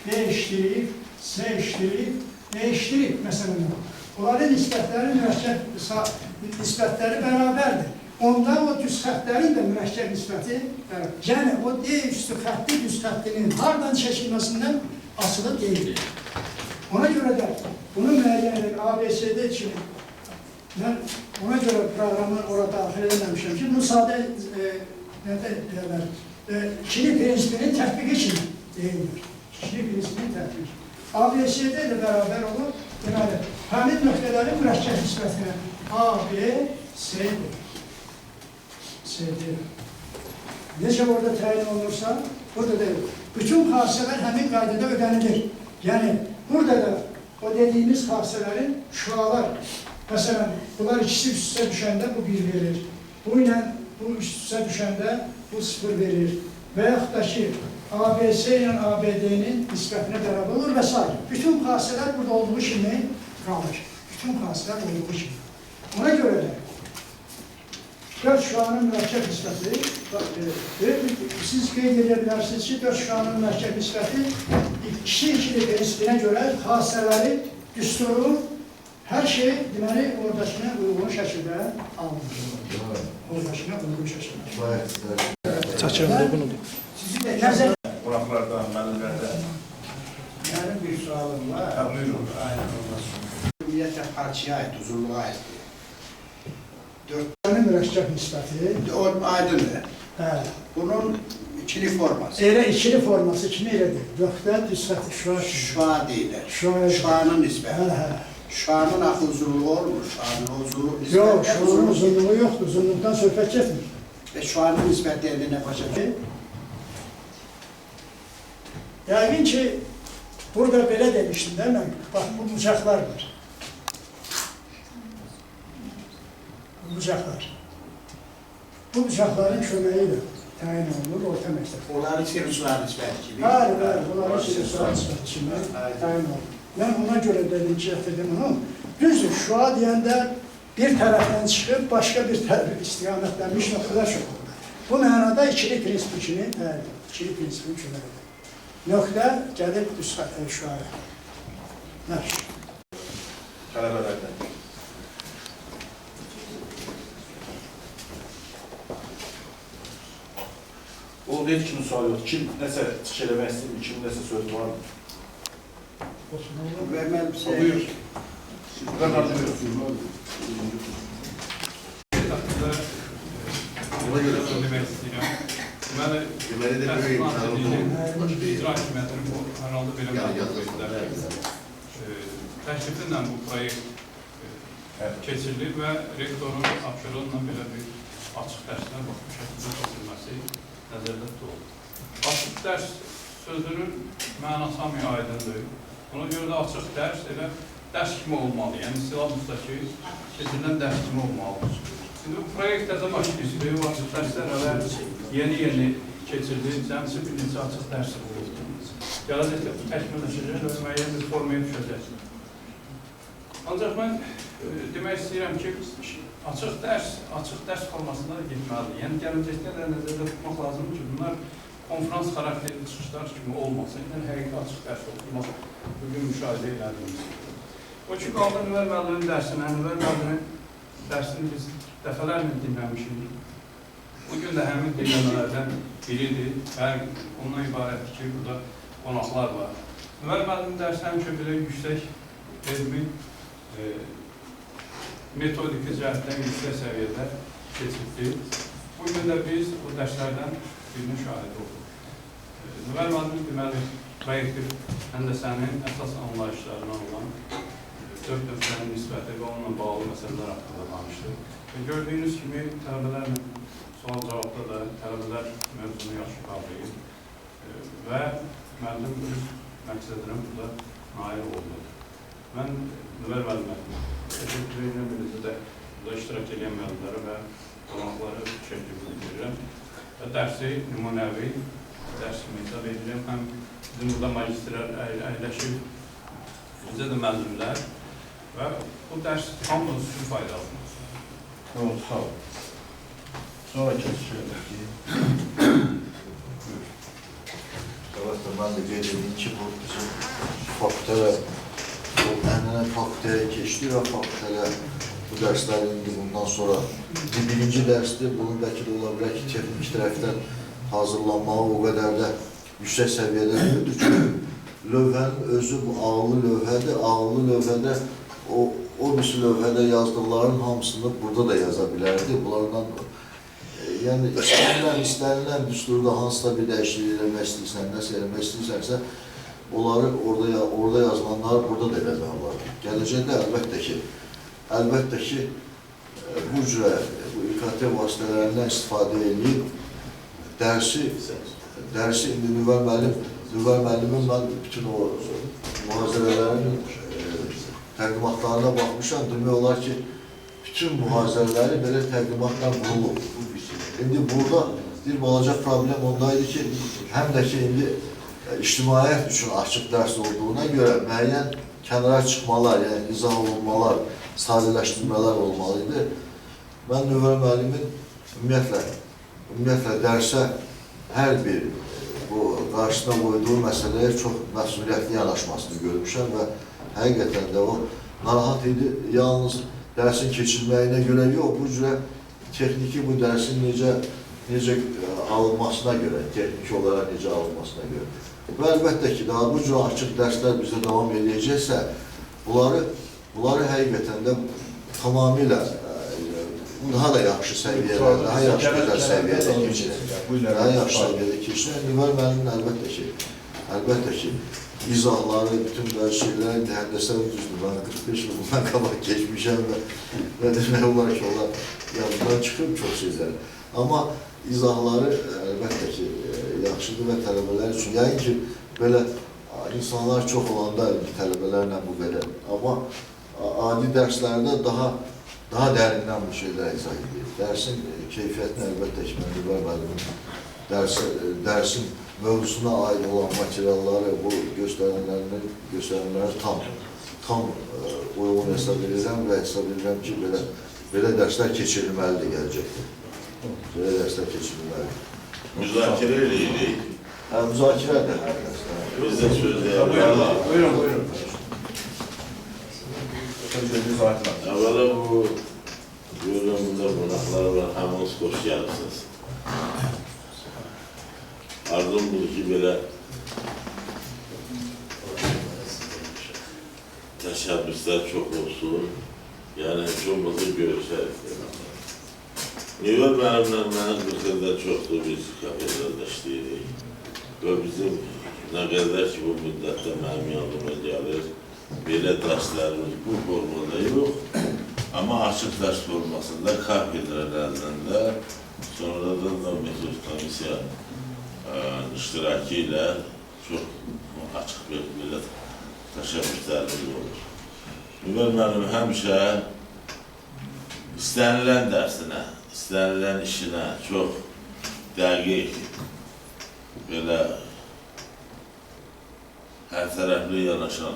B işdirik, C işdirik, D işdirik, məsələn. Onların nisbətləri, mürəkkəb nisbətləri bərabərdir. Onda o düz xəttlərin də mürəkkəb nisbəti bərabərdir. Yəni, o D üstü xətti, düz xəttinin hardan çəkilməsindən asılı deyil. Ona görə də bunu müəyyən edin, ABCD kimi, mən ona görə proqramı orada daxil edəməmişəm ki, bunu sadə ikili prinsipinin tətbiqi kimi deyilir. İkili prinsipinin tətbiqi. ABCD ilə bərabər olur, deməli, həmin nöqtələrin mürəkkəb nisbətinə A, B, C, D. C, D. Necə orada təyin olunursa, burada da bütün xassələr həmin qaydada ödənilir. Yəni, burada da o dediyimiz xassələrin şualar, məsələn, bunlar ikisi üst-üstə düşəndə bu 1 verir. Bu ilə bu üst-üstə düşəndə bu 0 verir. Və yaxud da ki, ABC ilə ABD-nin nisbətinə bərabər olur və s. Bütün xassələr burada olduğu kimi qalır. Bütün xassələr olduğu kimi. Ona görə də 4 şuanın mürəkkəb nisbəti, siz qeyd edə bilərsiniz ki, 4 şuanın mürəkkəb nisbəti ikili prinsipinə görə xassələri düsturu, hər şey, deməli, oradakına uyğun şəkildə alınır. Oradakına uyğun şəkildə. Çəkirəndə bunudur. Nəzər Qonaqlarda, müəllimlərdə. Mənim bir sualım var. Buyurun. Ümumiyyətlə parçaya aid, uzunluğa aiddir. 4 mürəkkəb nisbəti. O aydındır. Hə. Bunun ikili forması. Elə ikili forması kimi elədir. Nöqtə, nisbəti, şua kimi. Şua deyilir. Şua. Şuanın nisbəti. Hə, hə. Şuanın axı uzunluğu olmur. Şuanın uzunluğu nisbəti. Yox, şuanın uzunluğu yoxdur. Uzunluqdan söhbət getmir. Ve şuanın nisbəti eline başa gelir. Yəqin ki, burada belə demişdim də mən, bax, bu bucaqlar var. Bu bucaqlar. Bu bucaqların köməyi ilə təyin olunur orta məktəb. Onların sinuslar nisbəti gibi. Bəli, bəli, bunların sinuslar nisbəti kimi təyin olunur. Mən ona görə dedim ki, dedim onu, düzdür, şua deyəndə bir tərəfdən çıxıb, başqa bir istiqamətlənmiş nöqtələr çox olur. Bu mənada ikili prinsip kimi, ikili prinsipin köməyidir. Nöqtə gəlib düz şuaya. Nəş. Tələbələrdən. O deyir kimin sualı yoxdur. Kim nəsə çıxış eləmək istəyir, kim nəsə söz var mı? Vermem Buyur. Ben anlıyorum. Ona göre söylemek istiyorum. Ben Deməli də böyük imkanı icra hakimiyyətinin bu hər halda belə məlumatlar təklifinlə bu proyekt keçirilir və rektorun tapşırığıyla belə bir açıq dərslər bu şəkildə keçirilməsi nəzərdə tutulur. Açıq dərs sözünün mənası hamıya aydındır. Ona görə də açıq dərs elə dərs kimi olmalı, yəni silabusdakı keçirilən dərs kimi olmalıdır. Şimdi bu proyekt təzə başlayır, bu açıq dərslər yeni keçirilir, cəmsi bir neçə açıq dərsi olur. Gələcəkdə bu təkmilləşəcək və müəyyən bir formaya düşəcək. Ancaq mən demək istəyirəm ki, açıq dərs formasında getməlidir. Yəni gələcəkdə də nəzərdə tutmaq lazımdır ki, bunlar konferans xarakterli çıxışlar kimi olmasın. Yəni həqiqi açıq dərs olmaq bugün müşahidə edildiyimiz. O ki, qaldı Nüvər müəllimin dərsinə, Nüvər müəllimin dərsini biz dəfələrlə dinləmişik. Bugün də həmin dinləmələrdən biridir. Ondan ibarətdir ki, burada qonaqlar var. Nüvər müəllimin dərsi həmişə belə yüksək elmi, metodiki cəhətdən yüksək səviyyədə keçibdir. Bugün də biz bu dərslərdən birini şahid olduq. Nüvər müəllimin deməli, proyektiv həndəsənin əsas anlayışlarından olan 4 nöqtənin nisbəti və onunla bağlı məsələlər haqqında danışdıq. Gördüyünüz kimi, tələbələrlə sual-cavabda da tələbələr mövzunu yaxşı qavrayır və müəllim öz məqsədinə burada nail oldu. Mən Nüvər müəllimə təşəkkür edirəm, birisi də burada iştirak edən müəllimlərə və qonaqları təşəkkür edirəm və dərsi nümunəvi dərs kimi hesab edirəm. Həm bizim burada magistrlər əyləşir, bizə də müəllimlər və bu dərs hamımız üçün faydalıdır. Tamam, sağ ol. Sonra şöyle. Qabaqda mən də qeyd edeyim ki, bu bizim fakültələ, bu ənənə fakültəyə keçdi və fakültələ bu dərslər indi bundan sonra birinci dərsdir. Bunun bəlkə də ola bilər ki, texnik tərəfdən hazırlanmağı o qədər də yüksək səviyyədə deyildir. Çünki lövhənin özü bu ağlı lövhədir. Ağlı lövhədə o birisi lövhədə yazdıqların hamısını burada da yaza bilərdi. Bunlardan yəni istənilən düsturda hansısa bir dəyişiklik eləmək istəyirsən, nəsə eləmək istəyirsənsə, onları orada yazılanları burada da eləmək olar. Gələcəkdə əlbəttə ki, bu cürə İKT vasitələrindən istifadə edib, dərsi indi Nüvər müəllimin mən bütün o mühazirələrin təqdimatlarına baxmışam, demək olar ki, bütün mühazirələri belə təqdimatlar qurulub. İndi burada bir balaca problem ondaydı ki, həm də ki, indi ictimaiyyət üçün açıq dərs olduğuna görə müəyyən kənara çıxmalar, yəni izah olunmalar, sadələşdirmələr olmalıydı. Mən Nüvər müəllimin ümumiyyətlə dərsə hər bir bu qarşısına qoyduğu məsələyə çox məsuliyyətli yanaşmasını görmüşəm və həqiqətən də o narahat idi. Yalnız dərsin keçilməyinə görə yox, bu cürə texniki bu dərsin necə alınmasına görə, texniki olaraq necə alınmasına görə. Və əlbəttə ki, daha bu cürə açıq dərslər bizdə davam edəcəksə, bunları həqiqətən də tamamilə daha da yaxşı səviyyədə, daha yaxşı gözəl səviyyədə keçirir. Daha yaxşı səviyyədə keçirir. Nüvər müəllimin əlbəttə ki, izahları, bütün böyle şeyler, həndəslər düzdür. Ben 45 yıl bundan qabaq geçmişəm və demək olar ki, onlar yanından çıxıb çox şeylər. Amma izahları əlbəttə ki, yaxşıdır və tələbələr üçün. Yəni ki, belə insanlar çox olanda tələbələrlə bu qədər. Amma adi dərslərdə daha dərindən bu şeylər izah edir. Dərsin keyfiyyətini əlbəttə ki, mən Nüvər müəllimin dərsin mövzusuna aid olan materialları, bu göstərilənləri tam uyğun hesab edirəm və hesab edirəm ki, belə dərslər keçirilməlidir gələcəkdə. Belə dərslər keçirilməlidir. Müzakirə eləyirik. Müzakirə də hər dərslər. Biz də sözləyək. Buyurun. Sözleriniz aydın. Əvvəla bu bölümdə qonaqlar var, hamınız xoş gəlibsiniz. Arzum budur ki, belə təşəbbüslər çox olsun, yəni heç olmasa görüşərik. Nüvər müəllimlə mənim 40 ildə çoxdur, biz kafedrada işləyirik və bizim nə qədər ki, bu müddətdə mənim yanıma gəlir, belə dərslərimiz bu formada yox, amma açıq dərs formasında kafedralarında, sonradan da metod komissiya iştirakı ilə çox açıq belə təşəbbüslərimiz olur. Nüvər müəllim həmişə istənilən dərsinə, istənilən işinə çox dəqiq, belə hər tərəfli yanaşan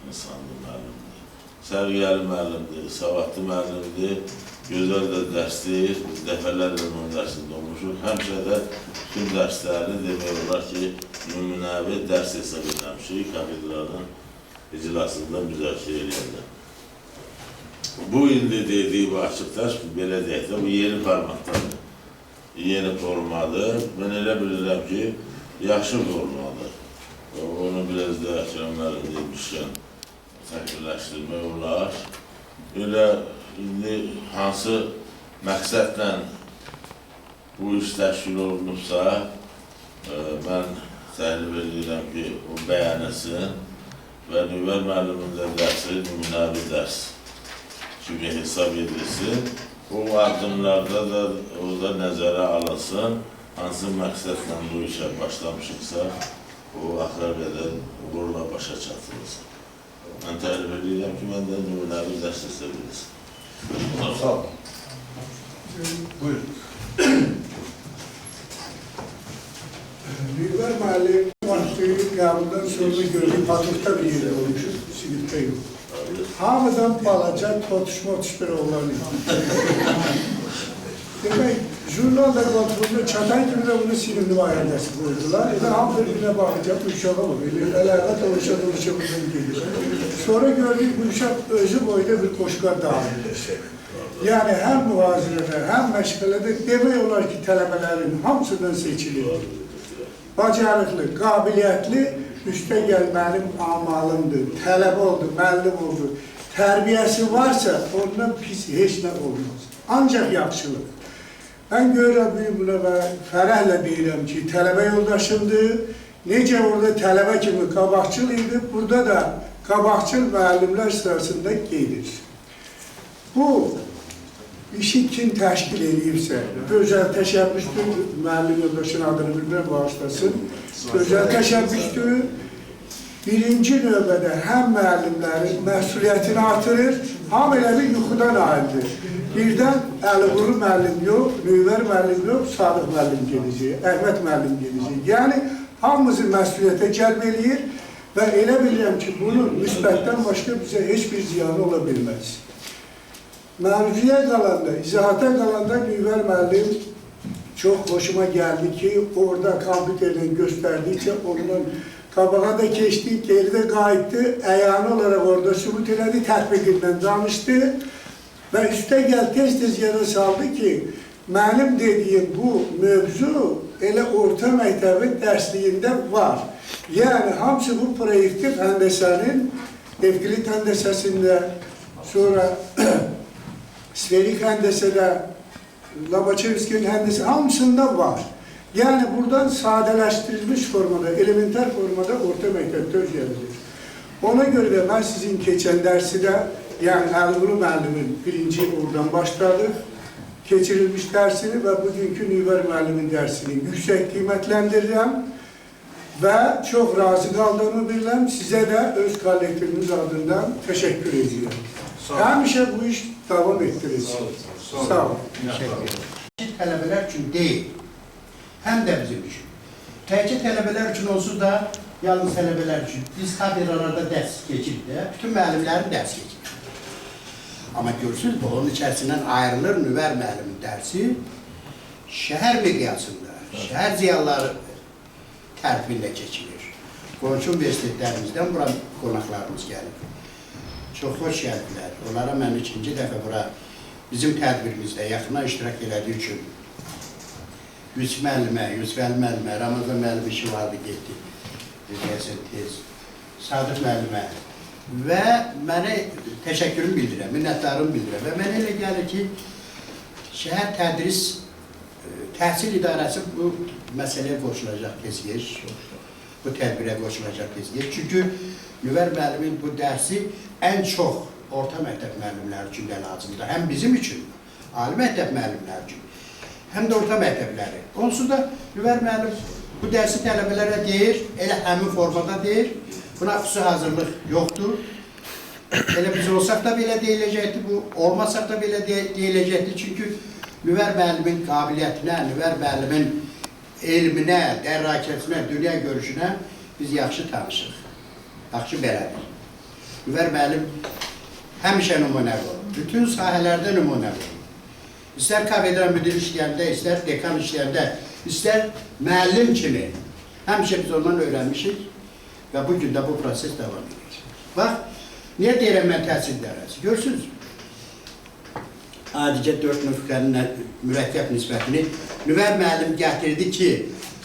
insandır müəllimdir. Səviyyəli müəllimdir, savadlı müəllimdir, gözəl də dərsdir, biz dəfələrlə onun dərsində olmuşuq. Həmişə də bütün dərslərini demək olar ki, nümunəvi dərs hesab edilmişik, kafedranın iclasında müzakirə edildi. Bu ildə dediyi bu açıq dərs, belə deyək də, bu yeni formatdadır, yeni formadır. Mən elə bilirəm ki, yaxşı formadır. Onu biraz da Əkrəm müəllim demişkən, təkirləşdirmək olar. Elə indi hansı məqsədlə bu iş təşkil olunubsa, mən təklif edirəm ki, o bəyənilsin və Nüvər müəllimin də dərsi nümunəvi dərs kimi hesab edilsin. O addımlarda da o da nəzərə alınsın, hansı məqsədlə bu işə başlamışıqsa, o axıra qədər uğurla başa çatılsın. Mən təklif edirəm ki, mən də nümunəvi dərs hesab edilsin. Sağ olun. Buyurun. Nüvər müəllim başlayıb qəbuldan sonra gördük, patıqda bir yerdə olmuşuz, sinifdə yox. Hamıdan balaca totuşma oğlan idi. Demək, jurnallar kontrolünə çatan kimi də bunu sinifli ayırdəsi qoydular. Elə hamı birbirine baxacaq, bu uşağa bak. Ələrdə dolaşa buradan gedir. Sonra gördük, bu uşaq özü boyda bir qoşqar dağılır. Yani hem mühazirədə, hem məşğələdə demək olar ki, tələbələrin hamısından seçilir. Bacarıqlı, qabiliyyətli, üstə gəlməlim amalımdır, tələbə oldu, müəllim oldu. Tərbiyəsi varsa, ondan pis heç nə olmaz. Ancaq yaxşılıq. Mən görürəm buna və fərəhlə deyirəm ki, tələbə yoldaşımdır. Necə orada tələbə kimi qabaqçıl idi, burada da qabaqçıl müəllimlər sırasında gedir. Bu işi kim təşkil edibsə, gözəl təşəbbüsdür, müəllim yoldaşın adını bilmə bağışlasın, gözəl təşəbbüsdür, birinci növbədə həm müəllimlərin məsuliyyətini artırır, ham elə bir yuxudan ayrılır. Birdən Əliqulu müəllim yox, Nüvər müəllim yox, Sadıq müəllim gedəcək, Əhməd müəllim gedəcək. Yəni, hamımızı məsuliyyətə cəlb eləyir və elə bilirəm ki, bunun müsbətdən başqa bizə heç bir ziyanı ola bilməz. Mövzuya qalanda, izahata qalanda Nüvər müəllim çox hoşuma gəldi ki, orada kompüterdən göstərdikcə ondan qabağa da keçdi, geri də qayıtdı, əyani olaraq orada sübut elədi, tətbiqindən danışdı və üstə gəl tez-tez yana saldı ki, mənim dediyim bu mövzu elə orta məktəbin dərsliyində var. Yəni, hamısı bu proyektiv həndəsənin, Evqilit həndəsəsində, sonra sferik həndəsədə, Lobaçevskinin həndəsə hamısında var. Yəni buradan sadələşdirilmiş formada, elementer formada orta məktəbdə öyrənilir. Ona görə də mən sizin keçən dərsidə, yəni Əliqulu müəllimin birinci oradan başladıq, keçirilmiş dərsini və bugünkü Nüvər müəllimin dərsini yüksək qiymətləndirirəm və çox razı qaldığımı bilirəm. Sizə də öz kollektiviniz adından təşəkkür edirəm. Həmişə bu iş davam etdirirsiniz. Sağ olun. Tələbələr üçün deyil, həm də bizim üçün. Təkcə tələbələr üçün olsun da, yalnız tələbələr üçün. Biz kadrlarda dərs keçirik də, bütün müəllimlərin dərs keçirik. Amma görürsünüz, onun içərisindən ayrılır Nüvər müəllimin dərsi şəhər miqyasında, şəhər ziyalıları tərtibində keçilir. Qonşu universitetlərimizdən bura qonaqlarımız gəlir. Çox xoş gəldilər. Onlara mən ikinci dəfə bura bizim tədbirimizdə yaxına iştirak elədiyi üçün Yusuf müəllimə, Yusufəli müəllimə, Ramazan müəllim işi vardı, getdi. Deyəsən tez. Sadıq müəllimə və mənə təşəkkürümü bildirəm, minnətlarımı bildirəm və mənə elə gəlir ki, şəhər tədris təhsil idarəsi bu məsələyə qoşulacaq tezgəş, bu tədbirə qoşulacaq tezgəş. Çünki Nüvər müəllimin bu dərsi ən çox orta məktəb müəllimləri üçün də lazımdır. Həm bizim üçün, ali məktəb müəllimləri üçün, həm də orta məktəbləri. Onsuz da Nüvər müəllim bu dərsi tələbələrə deyir, elə həmin formada deyir. Buna xüsusi hazırlıq yoxdur. Elə biz olsaq da belə deyiləcəkdir, bu olmasaq da belə deyiləcəkdir. Çünki Nüvər müəllimin qabiliyyətinə, Nüvər müəllimin elminə, dərrakətinə, dünya görüşünə biz yaxşı tanışıq. Yaxşı belədir. Nüvər müəllim həmişə nümunəvi olur. Bütün sahələrdə nümunəvi olur. İstər kafedra müdiri işləyəndə, istər dekan işləyəndə, istər müəllim kimi. Həmişə biz ondan öyrənmişik və bugün də bu proses davam edir. Bax, niyə deyirəm mən təhsil idarəsi? Görürsünüz, adicə 4 nüfqənin mürəkkəb nisbətini Nüvər müəllim gətirdi ki,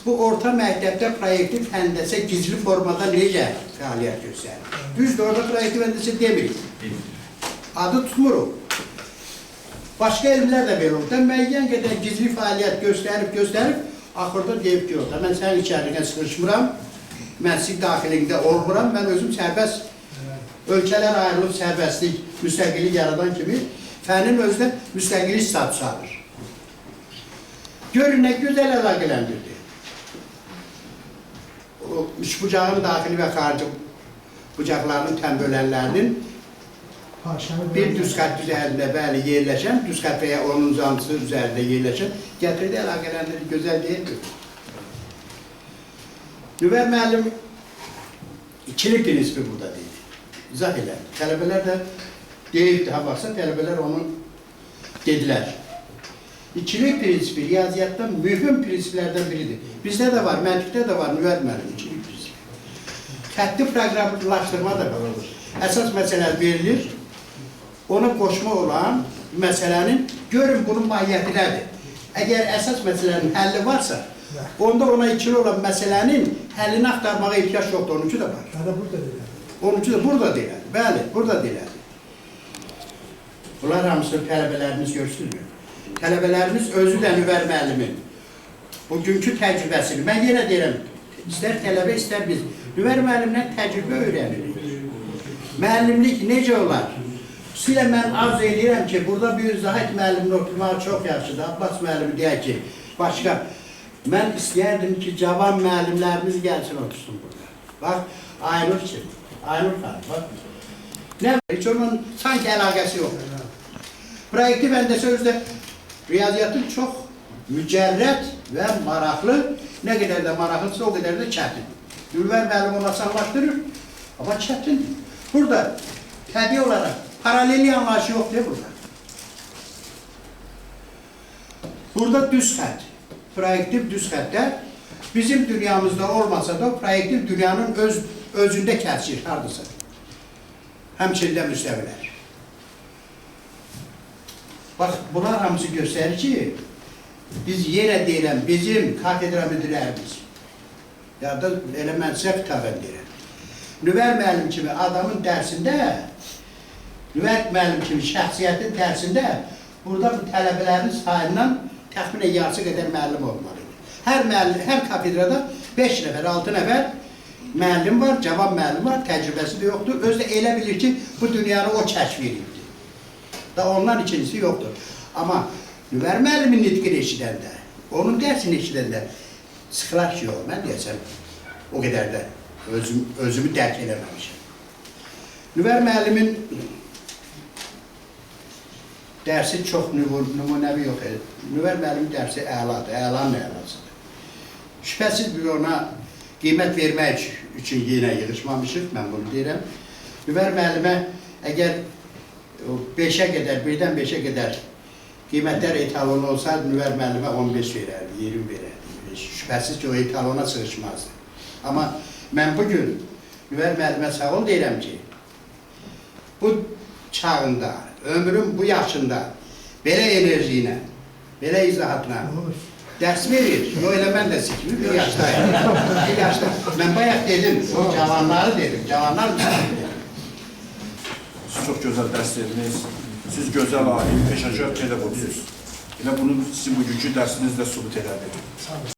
bu orta məktəbdə proyektiv həndəsə gizli formada necə fəaliyyət göstərir? Düzdür, orada proyektiv həndəsə demirik. Adı tutmuruq. Başqa elmlər də belə olur. Müəyyən qədər gizli fəaliyyət göstərib, axırda deyib ki, orada mən sənin içərilinə sıxışmıram, mən sizin daxilində olmuram, mən özüm sərbəst, ölkələr ayrılıb sərbəstlik, müstəqillik yaradan kimi fənin özünə müstəqillik statusu alır. Görün, nə gözəl əlaqələndirdi. O üç bucağın daxili və xarici bucaqlarının təmbölənlərinin bir düz xətt üzərində bəli yerləşən, düz xətt və ya onun uzantısı üzərində yerləşən gətirdi əlaqələndirdi, gözəl deyildir. Nüvər müəllim ikili prinsipi burada deyil. İzah elədi. Tələbələr də deyildi, ha baxsa tələbələr onu dedilər. İkili prinsipi riyaziyyatdan mühüm prinsiplərdən biridir. Bizdə də var, məntiqdə də var Nüvər müəllim ikili prinsipi. Xətti proqramlaşdırma da var. Əsas məsələr verilir. Ona qoşma olan məsələnin, görün bunun mahiyyəti nədir? Əgər əsas məsələnin həlli varsa, onda ona ikili olan məsələnin həllini axtarmağa ehtiyac yoxdur, onuncu da var. Onuncu da burada deyilər, bəli, burada deyilər. Bunlar hamısını tələbələrimiz görsünmür. Tələbələrimiz özü də Nüvər müəllimin bugünkü təcrübəsini, mən yenə deyirəm, istər tələbə, istər biz, Nüvər müəllimdən təcrübə öyrənirik. Müəllimlik necə olar? Xüsusilə mən arz edirəm ki, burada bir Zahid müəllimin oturmağı çox yaxşıdır. Abbas müəllimi deyək ki, başqa. Mən istəyərdim ki, cavan müəllimlərimiz gəlsin otursun burada. Bax, Aynur kim? Aynur xanım, bax. Nə? Heç onun sanki əlaqəsi yoxdur. Proyektiv həndəsə özdə riyaziyyatın çox mücərrət və maraqlı, nə qədər də maraqlısı, o qədər də çətin. Nüvər müəllim onu asanlaşdırır, amma çətindir. Burada təbii olaraq paralellik anlayışı yoxdur burada. Burada düz xətt, proyektiv düz xəttdə bizim dünyamızda olmasa da proyektiv dünyanın özündə kəsir, hardasa. Həmçində müstəvilər. Bax, bunlar hamısı göstərir ki, biz yenə deyirəm, bizim katedra müdirlərimiz, ya da elə mən sizə xitabən deyirəm. Nüvər müəllim kimi adamın dərsində, Nüvər müəllim kimi şəxsiyyətin dərsində burada bu tələbələrin sayından təxminən yarısı qədər müəllim olmalıdır. Hər müəllim, hər kafedrada 5 nəfər, 6 nəfər müəllim var, cavan müəllim var, təcrübəsi də yoxdur. Özü də elə bilir ki, bu dünyanı o kəşf edibdir. Da ondan ikincisi yoxdur. Amma Nüvər müəllimin nitqini eşidəndə, onun dərsini eşidəndə sıxılar ki, yox, mən deyəsəm, o qədər də özümü dərk eləməmişəm. Nüvər müəllimin dərsi çox nümunəvi yox. Nüvər müəllimin dərsi əladır, əlanın əlasıdır. Şübhəsiz bir ona qiymət vermək üçün yenə yığışmamışıq, mən bunu deyirəm. Nüvər müəllimə əgər 5-ə qədər, birdən 5-ə qədər qiymətlər etalonu olsaydı, Nüvər müəllimə 15 verərdi, 20 verərdi. Şübhəsiz ki, o etalona sığışmazdı. Amma mən bugün Nüvər müəllimə sağ ol deyirəm ki, bu çağında, ömrüm bu yaşında belə enerji ilə, belə izahatla dərs verir. Yox, elə mən də sikimi bir yaşdayım. Bir yaşda. Mən bayaq dedim, o cavanları dedim, cavanlar müstəqim dedim. Siz çox gözəl dərs verdiniz. Siz gözəl alim, peşəkar pedaqogsunuz. Elə bunu sizin bugünkü dərsiniz də sübut elədi.